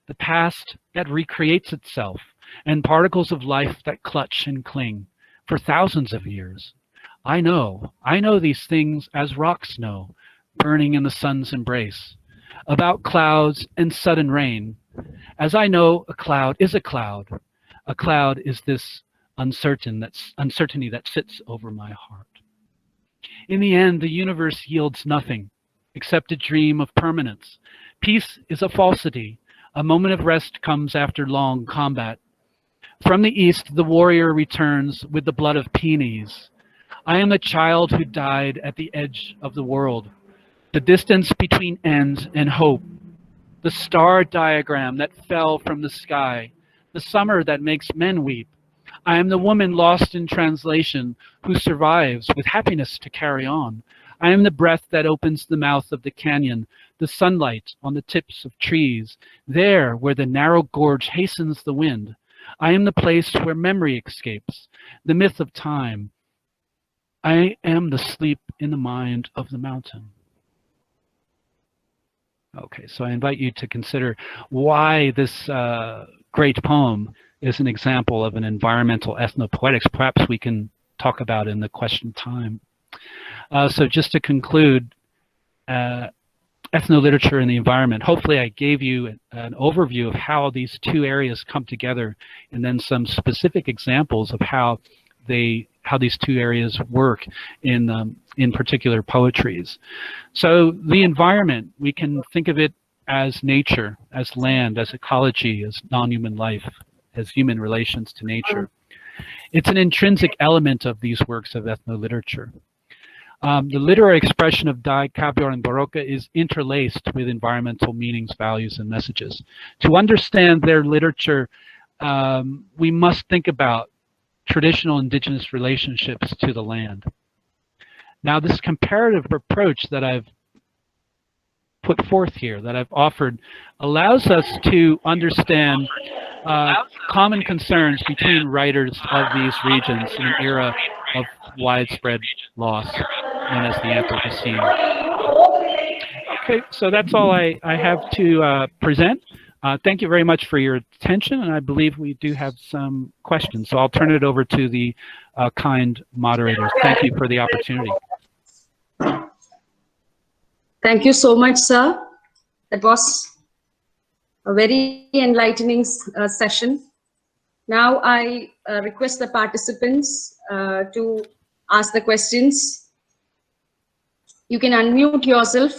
the past that recreates itself, and particles of life that clutch and cling for thousands of years. I know these things as rocks know, burning in the sun's embrace, about clouds and sudden rain. As I know a cloud is a cloud is this uncertainty that sits over my heart. In the end, the universe yields nothing except a dream of permanence. Peace is a falsity. A moment of rest comes after long combat. From the east, the warrior returns with the blood of peonies. I am the child who died at the edge of the world, the distance between ends and hope, the star diagram that fell from the sky, the summer that makes men weep. I am the woman lost in translation who survives with happiness to carry on. I am the breath that opens the mouth of the canyon, the sunlight on the tips of trees, there where the narrow gorge hastens the wind. I am the place where memory escapes, the myth of time. I am the sleep in the mind of the mountain. Okay, so I invite you to consider why this great poem is an example of an environmental ethnopoetics. Perhaps we can talk about in the question time. So just to conclude, ethnoliterature and the environment. Hopefully I gave you an overview of how these two areas come together, and then some specific examples of how these two areas work in particular poetries. So the environment, we can think of it as nature, as land, as ecology, as non-human life, as human relations to nature. It's an intrinsic element of these works of ethnoliterature. The literary expression of Dai, Kabyor, and Baroka is interlaced with environmental meanings, values, and messages. To understand their literature, we must think about traditional indigenous relationships to the land. Now, this comparative approach that I've put forth here, that I've offered, allows us to understand common concerns between writers of these regions in an era of widespread loss known as the Anthropocene. Okay, so that's all I have to present. Thank you very much for your attention, and I believe we do have some questions. So I'll turn it over to the kind moderators. Thank you for the opportunity. Thank you so much, sir. That was a very enlightening session. Now I request the participants to ask the questions. You can unmute yourself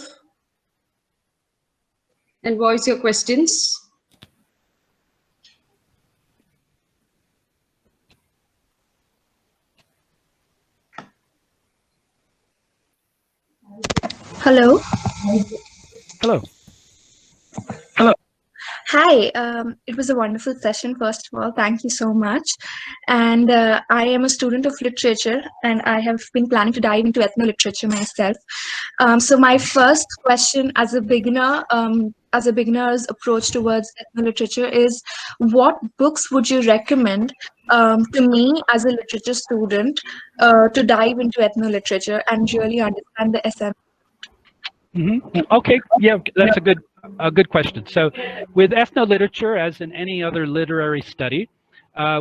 and voice your questions. Hello. Hello. Hi. It was a wonderful session, first of all. Thank you so much. And I am a student of literature, and I have been planning to dive into ethnoliterature myself. So my first question as a beginner's approach towards ethnoliterature is, what books would you recommend to me as a literature student to dive into ethnoliterature and really understand the essence? Okay, yeah, that's a good question. So, with ethnoliterature, as in any other literary study,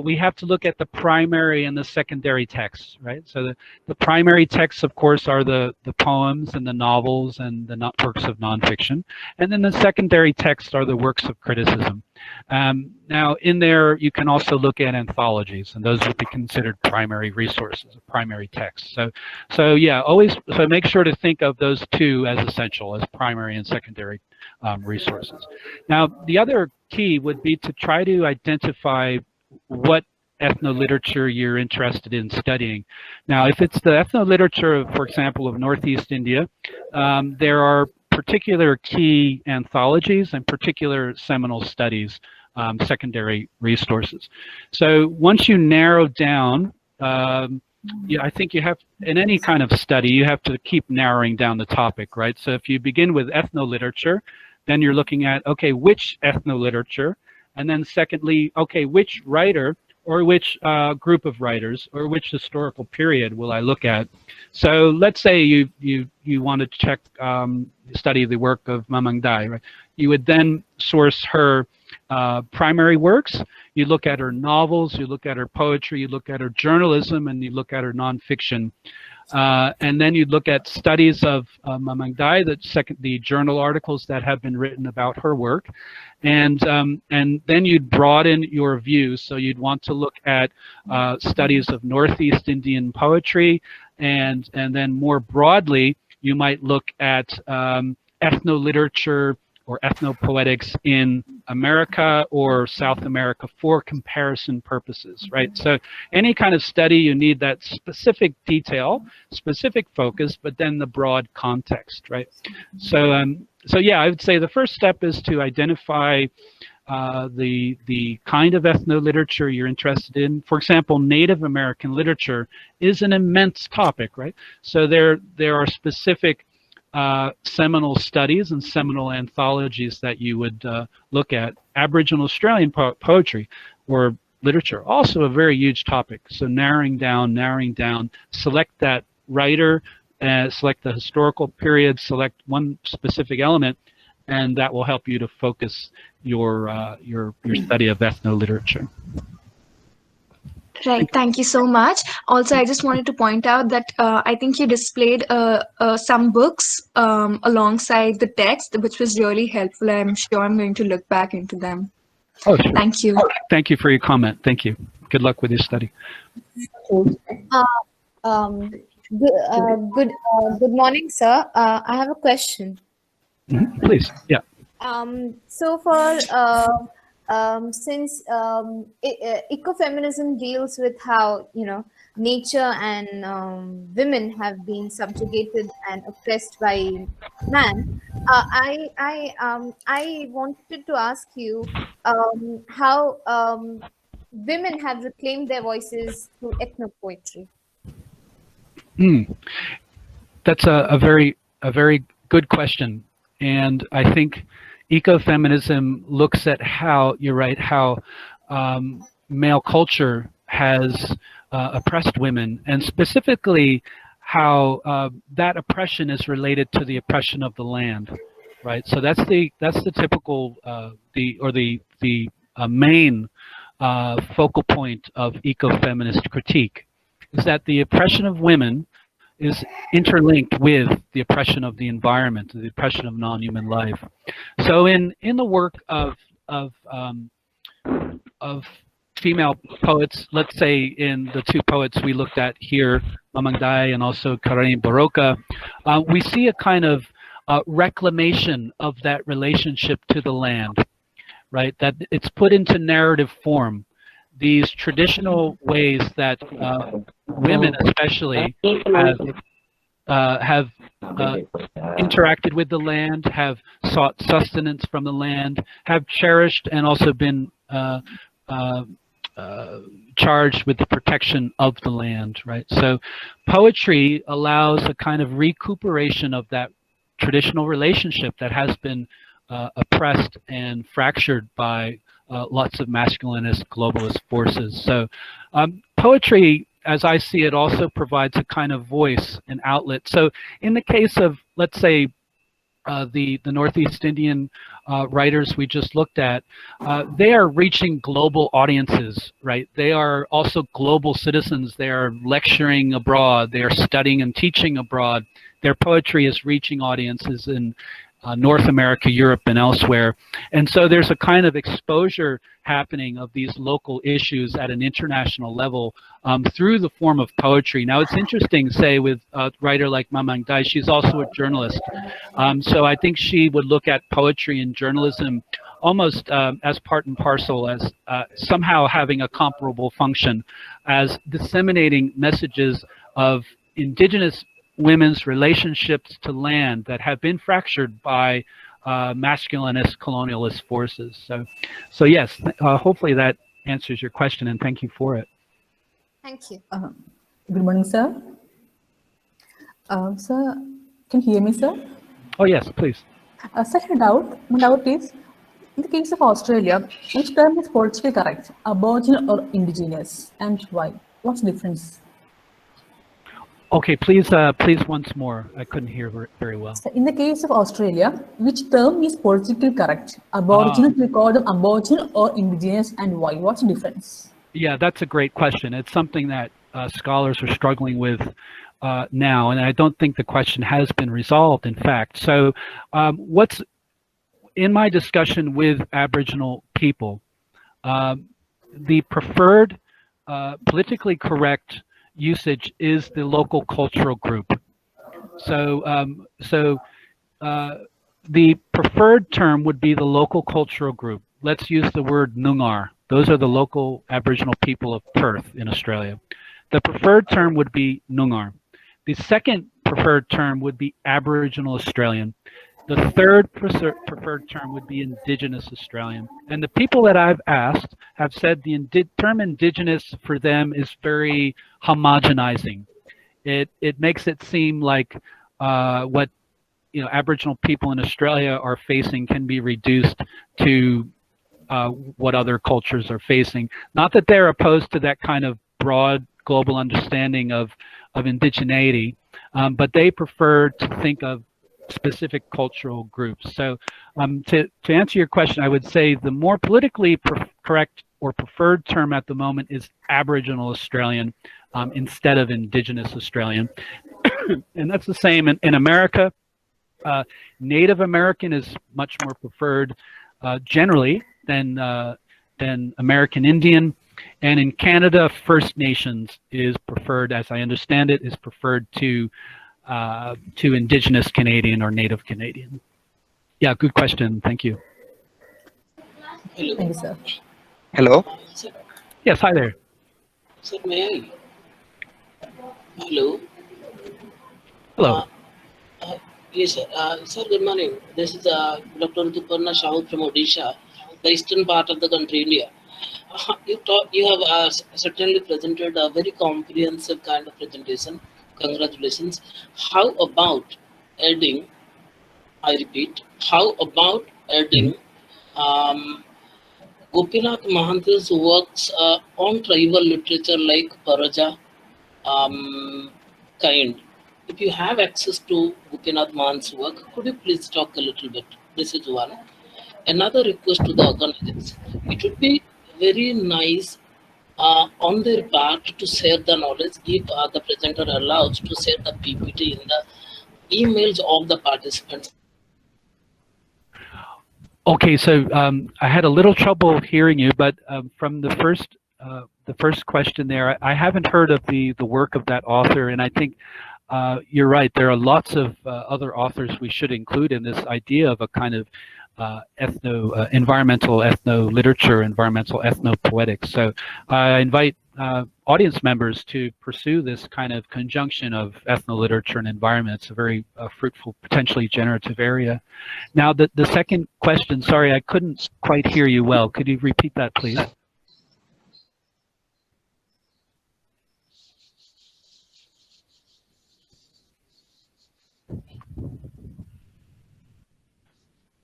we have to look at the primary and the secondary texts, right? So the primary texts, of course, are the poems and the novels and the works of nonfiction, and then the secondary texts are the works of criticism. Now, in there, you can also look at anthologies, and those would be considered primary resources, primary texts. So yeah, so make sure to think of those two as essential, as primary and secondary resources. Now, the other key would be to try to identify what ethnoliterature you're interested in studying. Now, if it's the ethnoliterature, for example, of Northeast India, there are particular key anthologies and particular seminal studies, secondary resources. So once you narrow down, yeah, I think you have, in any kind of study, you have to keep narrowing down the topic, right? So if you begin with ethnoliterature, then you're looking at, okay, which ethnoliterature? And then secondly, okay, which writer or which group of writers or which historical period will I look at? So let's say you want to study the work of Mamang Dai, right? You would then source her primary works. You look at her novels, you look at her poetry, you look at her journalism, and you look at her nonfiction. And then you'd look at studies of Mamang Dai, the journal articles that have been written about her work, and then you'd broaden your views. So you'd want to look at studies of Northeast Indian poetry, and then more broadly, you might look at ethnoliterature or ethnopoetics in America or South America for comparison purposes, right? So any kind of study, you need that specific detail, specific focus, but then the broad context, right? So, so yeah, I would say the first step is to identify the kind of ethnoliterature you're interested in. For example, Native American literature is an immense topic, right? So there are specific seminal studies and seminal anthologies that you would look at. Aboriginal Australian poetry or literature, also a very huge topic. So narrowing down, select that writer, select the historical period, select one specific element, and that will help you to focus your study of ethnoliterature. Right, thank you so much. Also, I just wanted to point out that I think you displayed some books alongside the text, which was really helpful. I'm sure I'm going to look back into them. Oh, sure. Thank you. Thank you for your comment. Thank you. Good luck with your study. Good morning, sir. I have a question. Please, yeah. So for since ecofeminism deals with how nature and women have been subjugated and oppressed by man, I wanted to ask you how women have reclaimed their voices through ethnopoetry. That's a very good question, and I think ecofeminism looks at how, you're right, how male culture has oppressed women, and specifically how that oppression is related to the oppression of the land, right? So that's the typical the main focal point of ecofeminist critique, is that the oppression of women is interlinked with the oppression of the environment, the oppression of non-human life. So in the work of female poets, let's say in the two poets we looked at here, Mamang Dai and also Karain Baroka, we see a kind of reclamation of that relationship to the land, right? That it's put into narrative form. These traditional ways that women especially have interacted with the land, have sought sustenance from the land, have cherished and also been charged with the protection of the land, right? So poetry allows a kind of recuperation of that traditional relationship that has been oppressed and fractured by lots of masculinist globalist forces. So poetry, as I see it, also provides a kind of voice and outlet. So in the case of, let's say, the Northeast Indian writers we just looked at, they are reaching global audiences, right? They are also global citizens. They are lecturing abroad. They are studying and teaching abroad. Their poetry is reaching audiences in North America, Europe, and elsewhere. And so there's a kind of exposure happening of these local issues at an international level through the form of poetry. Now, it's interesting, say, with a writer like Mamang Dai, she's also a journalist. So I think she would look at poetry and journalism almost as part and parcel, as somehow having a comparable function, as disseminating messages of indigenous women's relationships to land that have been fractured by masculinist colonialist forces. So yes, hopefully that answers your question, and thank you for it. Thank you. Good morning, sir. Sir, can you hear me, sir? Oh yes, please. Sir, a doubt. My doubt is, in the case of Australia, which term is politically correct, Aboriginal or Indigenous, and why? What's the difference? Okay, please, please once more. I couldn't hear very well. So in the case of Australia, which term is politically correct? Aboriginal, we call them Aboriginal or Indigenous, and why? What's the difference? Yeah, that's a great question. It's something that scholars are struggling with now, and I don't think the question has been resolved, in fact. So what's in my discussion with Aboriginal people, the preferred politically correct usage is the local cultural group. So the preferred term would be the local cultural group. Let's use the word Noongar. Those are the local Aboriginal people of Perth in Australia. The preferred term would be Noongar. The second preferred term would be Aboriginal Australian. The third preferred term would be Indigenous Australian. And the people that I've asked have said the term Indigenous for them is very homogenizing. It makes it seem like what Aboriginal people in Australia are facing can be reduced to what other cultures are facing. Not that they're opposed to that kind of broad global understanding of indigeneity, but they prefer to think of specific cultural groups. So to answer your question, I would say the more politically correct or preferred term at the moment is Aboriginal Australian instead of Indigenous Australian. And that's the same in America. Native American is much more preferred generally than American Indian. And in Canada, First Nations is preferred, as I understand it, is preferred to Indigenous Canadian or Native Canadian. Yeah, good question. Thank you. Hello. Thank you, sir. Hello. Yes, hi there. Sir, may I? Hello. Hello. Yes, sir. Sir, good morning. This is Dr. Rituparna Shahu from Odisha, the eastern part of the country, India. You have certainly presented a very comprehensive kind of presentation. Congratulations. How about adding, I repeat, how about adding Gopinath Mahanti's works on tribal literature like Paraja kind? If you have access to Gopinath Mahan's work, could you please talk a little bit? This is one. Another request to the organizers. It would be very nice on their part to share the knowledge if the presenter allows to share the PPT in the emails of the participants. Okay, so I had a little trouble hearing you, but from the first question there, I haven't heard of the work of that author, and I think you're right. There are lots of other authors we should include in this idea of a kind of environmental ethno literature, environmental ethno poetics. So I invite audience members to pursue this kind of conjunction of ethnoliterature and environment. It's a very fruitful, potentially generative area. Now, the second question, sorry, I couldn't quite hear you well. Could you repeat that, please?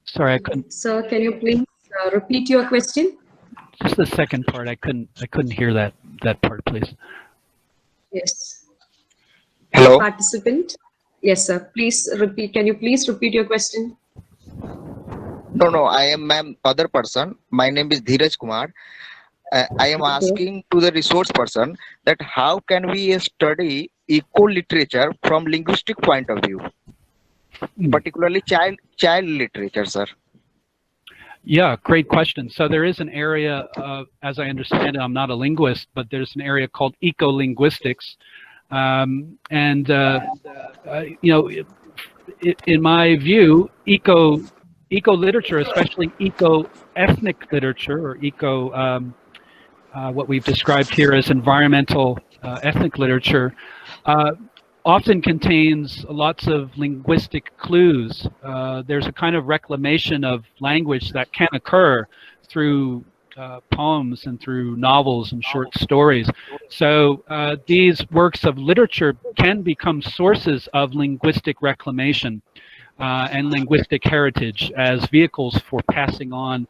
Sorry, I couldn't. Sir, can you please repeat your question? Just the second part. I couldn't hear that part, please. Yes. Hello. Participant. Yes, sir. Please repeat. Can you please repeat your question? No, I am ma'am other person. My name is Dheeraj Kumar. I am asking to the resource person that how can we study eco-literature from linguistic point of view, particularly child literature, sir. Yeah, great question. So there is an area, as I understand it, I'm not a linguist, but there's an area called eco-linguistics. You know, in my view, eco-literature, especially eco-ethnic literature, or what we've described here as environmental ethnic literature, often contains lots of linguistic clues. There's a kind of reclamation of language that can occur through poems and through novels and short stories. So these works of literature can become sources of linguistic reclamation and linguistic heritage as vehicles for passing on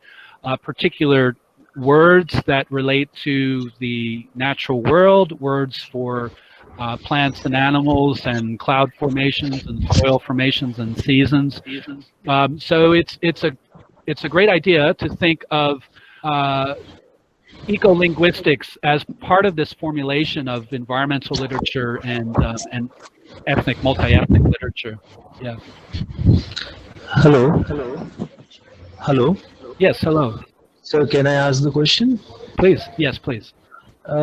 particular words that relate to the natural world, words for plants and animals and cloud formations and soil formations and seasons. So it's a great idea to think of eco-linguistics as part of this formulation of environmental literature and ethnic, multi-ethnic literature. Yeah. Hello. Yes, hello. Sir, can I ask the question? Please. Yes, please.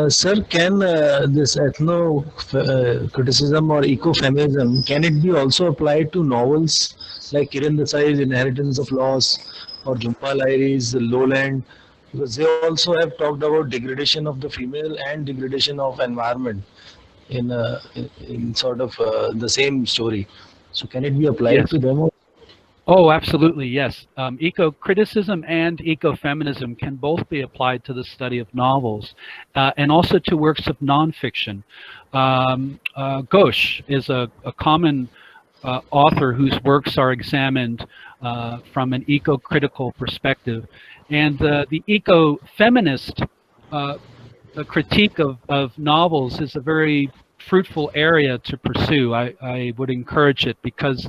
Sir, can this ethno criticism or ecofeminism, can it be also applied to novels like Kiran Desai's Inheritance of Loss or Jhumpa Lahiri's Lowland? Because they also have talked about degradation of the female and degradation of environment in sort of the same story. So can it be applied to them? Oh, absolutely, yes. Eco-criticism and ecofeminism can both be applied to the study of novels and also to works of nonfiction. Ghosh is a common author whose works are examined from an eco-critical perspective. And the eco-feminist critique of novels is a very fruitful area to pursue. I would encourage it because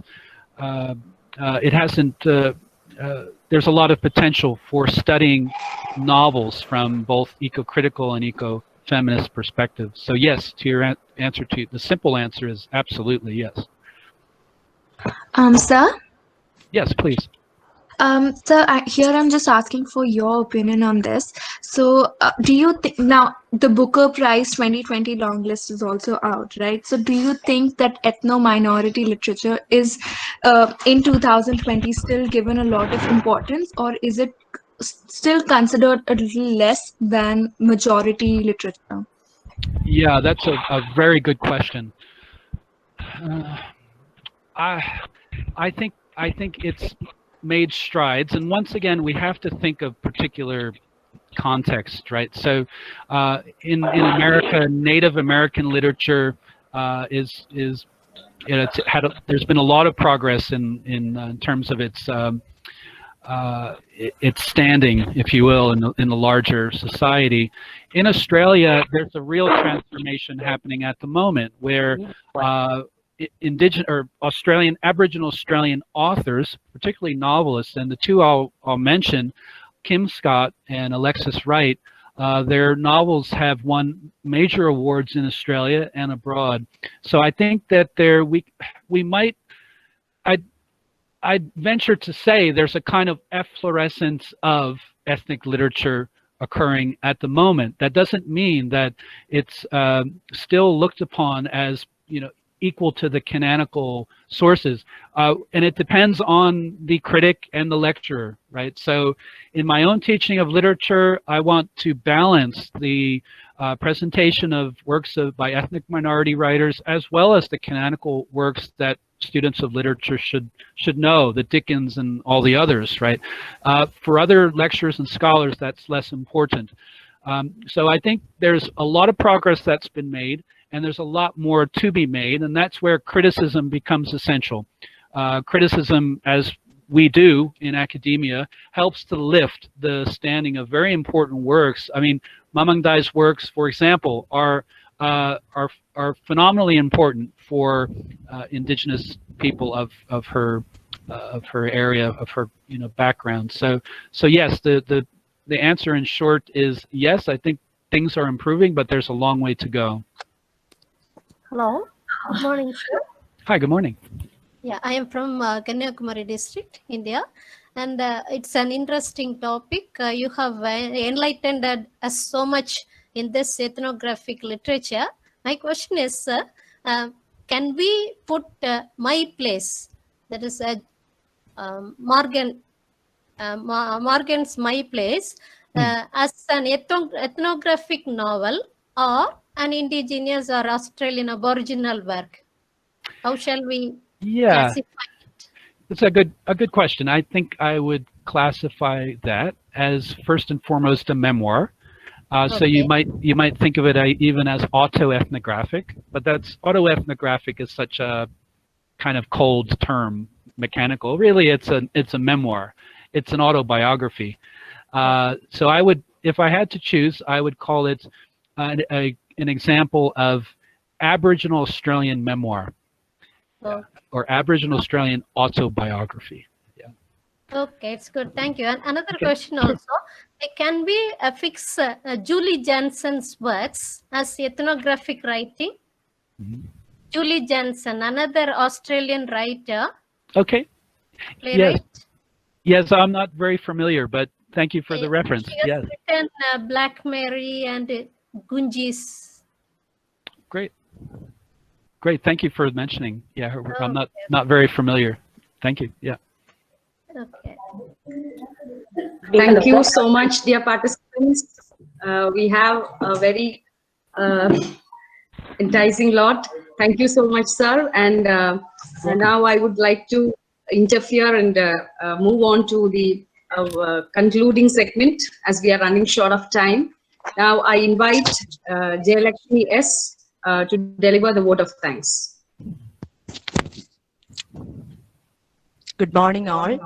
it hasn't, there's a lot of potential for studying novels from both eco-critical and eco-feminist perspectives. So yes, to your answer, the simple answer is absolutely yes. Sir? Yes, please. Sir, here I'm just asking for your opinion on this. So do you think, now the Booker Prize 2020 long list is also out, right? So do you think that ethno-minority literature is in 2020 still given a lot of importance, or is it still considered a little less than majority literature? Yeah, that's a very good question. I think it's made strides, and once again we have to think of particular context, right? So in America, Native American literature is you know, there's been a lot of progress in terms of its standing, if you will, in the larger society. In Australia, there's a real transformation happening at the moment where indigenous or Aboriginal Australian authors, particularly novelists, and the two I'll mention, Kim Scott and Alexis Wright, their novels have won major awards in Australia and abroad. So I think that we might, I'd venture to say there's a kind of efflorescence of ethnic literature occurring at the moment. That doesn't mean that it's still looked upon as, you know, equal to the canonical sources, and it depends on the critic and the lecturer, right? So in my own teaching of literature, I want to balance the presentation of works by ethnic minority writers, as well as the canonical works that students of literature should know, the Dickens and all the others, right? For other lecturers and scholars, that's less important. So I think there's a lot of progress that's been made, and there's a lot more to be made, and that's where criticism becomes essential. Criticism, as we do in academia, helps to lift the standing of very important works. I mean, Mamang Dai's works, for example, are phenomenally important for indigenous people of her area, of her background. So yes, the answer in short is yes. I think things are improving, but there's a long way to go. Hello, good morning, sir. Hi, good morning. Yeah, I am from Kanyakumari district, India, and it's an interesting topic. You have enlightened us so much in this ethnographic literature. My question is, sir, can we put my place, that is Morgan's My Place, as an ethnographic novel or an indigenous or Australian Aboriginal work? How shall we classify it? It's a good question. I think I would classify that as first and foremost a memoir. So you might think of it even as autoethnographic, but autoethnographic is such a kind of cold term, mechanical. Really, it's a memoir. It's an autobiography. So I would, if I had to choose, I would call it an example of Aboriginal Australian memoir, or Aboriginal Australian autobiography. Yeah. Okay, it's good. Thank you. And another question also: can we affix Julie Janssen's works as ethnographic writing? Julie Janssen, another Australian writer. Okay. Playwright. Yes, I'm not very familiar, but thank you for the reference. She has written Black Mary and Gunjis. Great. Thank you for mentioning. Yeah, I'm not very familiar. Thank you. Yeah. Okay. Thank you so much, dear participants. We have a very enticing lot. Thank you so much, sir. And now I would like to interfere and move on to the concluding segment, as we are running short of time. Now I invite Jayalakshmi S. To deliver the vote of thanks. Good morning, all.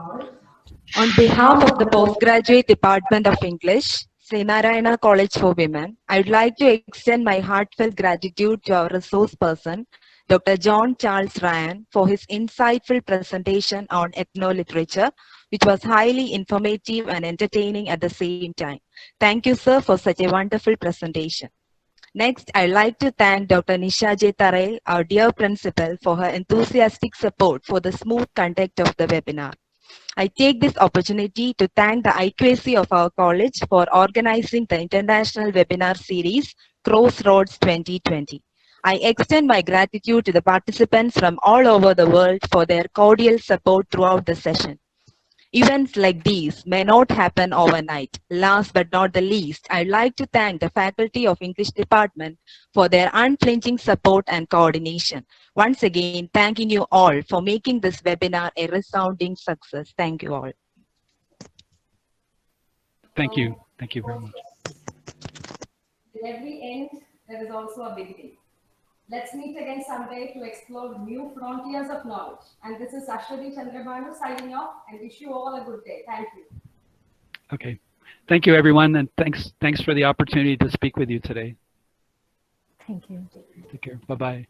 On behalf of the Postgraduate Department of English, Sree Narayana College for Women, I would like to extend my heartfelt gratitude to our resource person, Dr. John Charles Ryan, for his insightful presentation on ethnoliterature, which was highly informative and entertaining at the same time. Thank you, sir, for such a wonderful presentation. Next, I'd like to thank Dr. Nisha J. Tarai, our dear principal, for her enthusiastic support for the smooth conduct of the webinar. I take this opportunity to thank the IQAC of our college for organizing the international webinar series, Crossroads 2020. I extend my gratitude to the participants from all over the world for their cordial support throughout the session. Events like these may not happen overnight. Last but not the least, I'd like to thank the Faculty of English Department for their unflinching support and coordination. Once again, thanking you all for making this webinar a resounding success. Thank you all. Thank you. Thank you very much. In every end, there is also a beginning. Let's meet again someday to explore new frontiers of knowledge. And this is Ashwati Chandrabhanu signing off, and wish you all a good day. Thank you. Okay. Thank you, everyone, and thanks for the opportunity to speak with you today. Thank you. Take care. Bye-bye.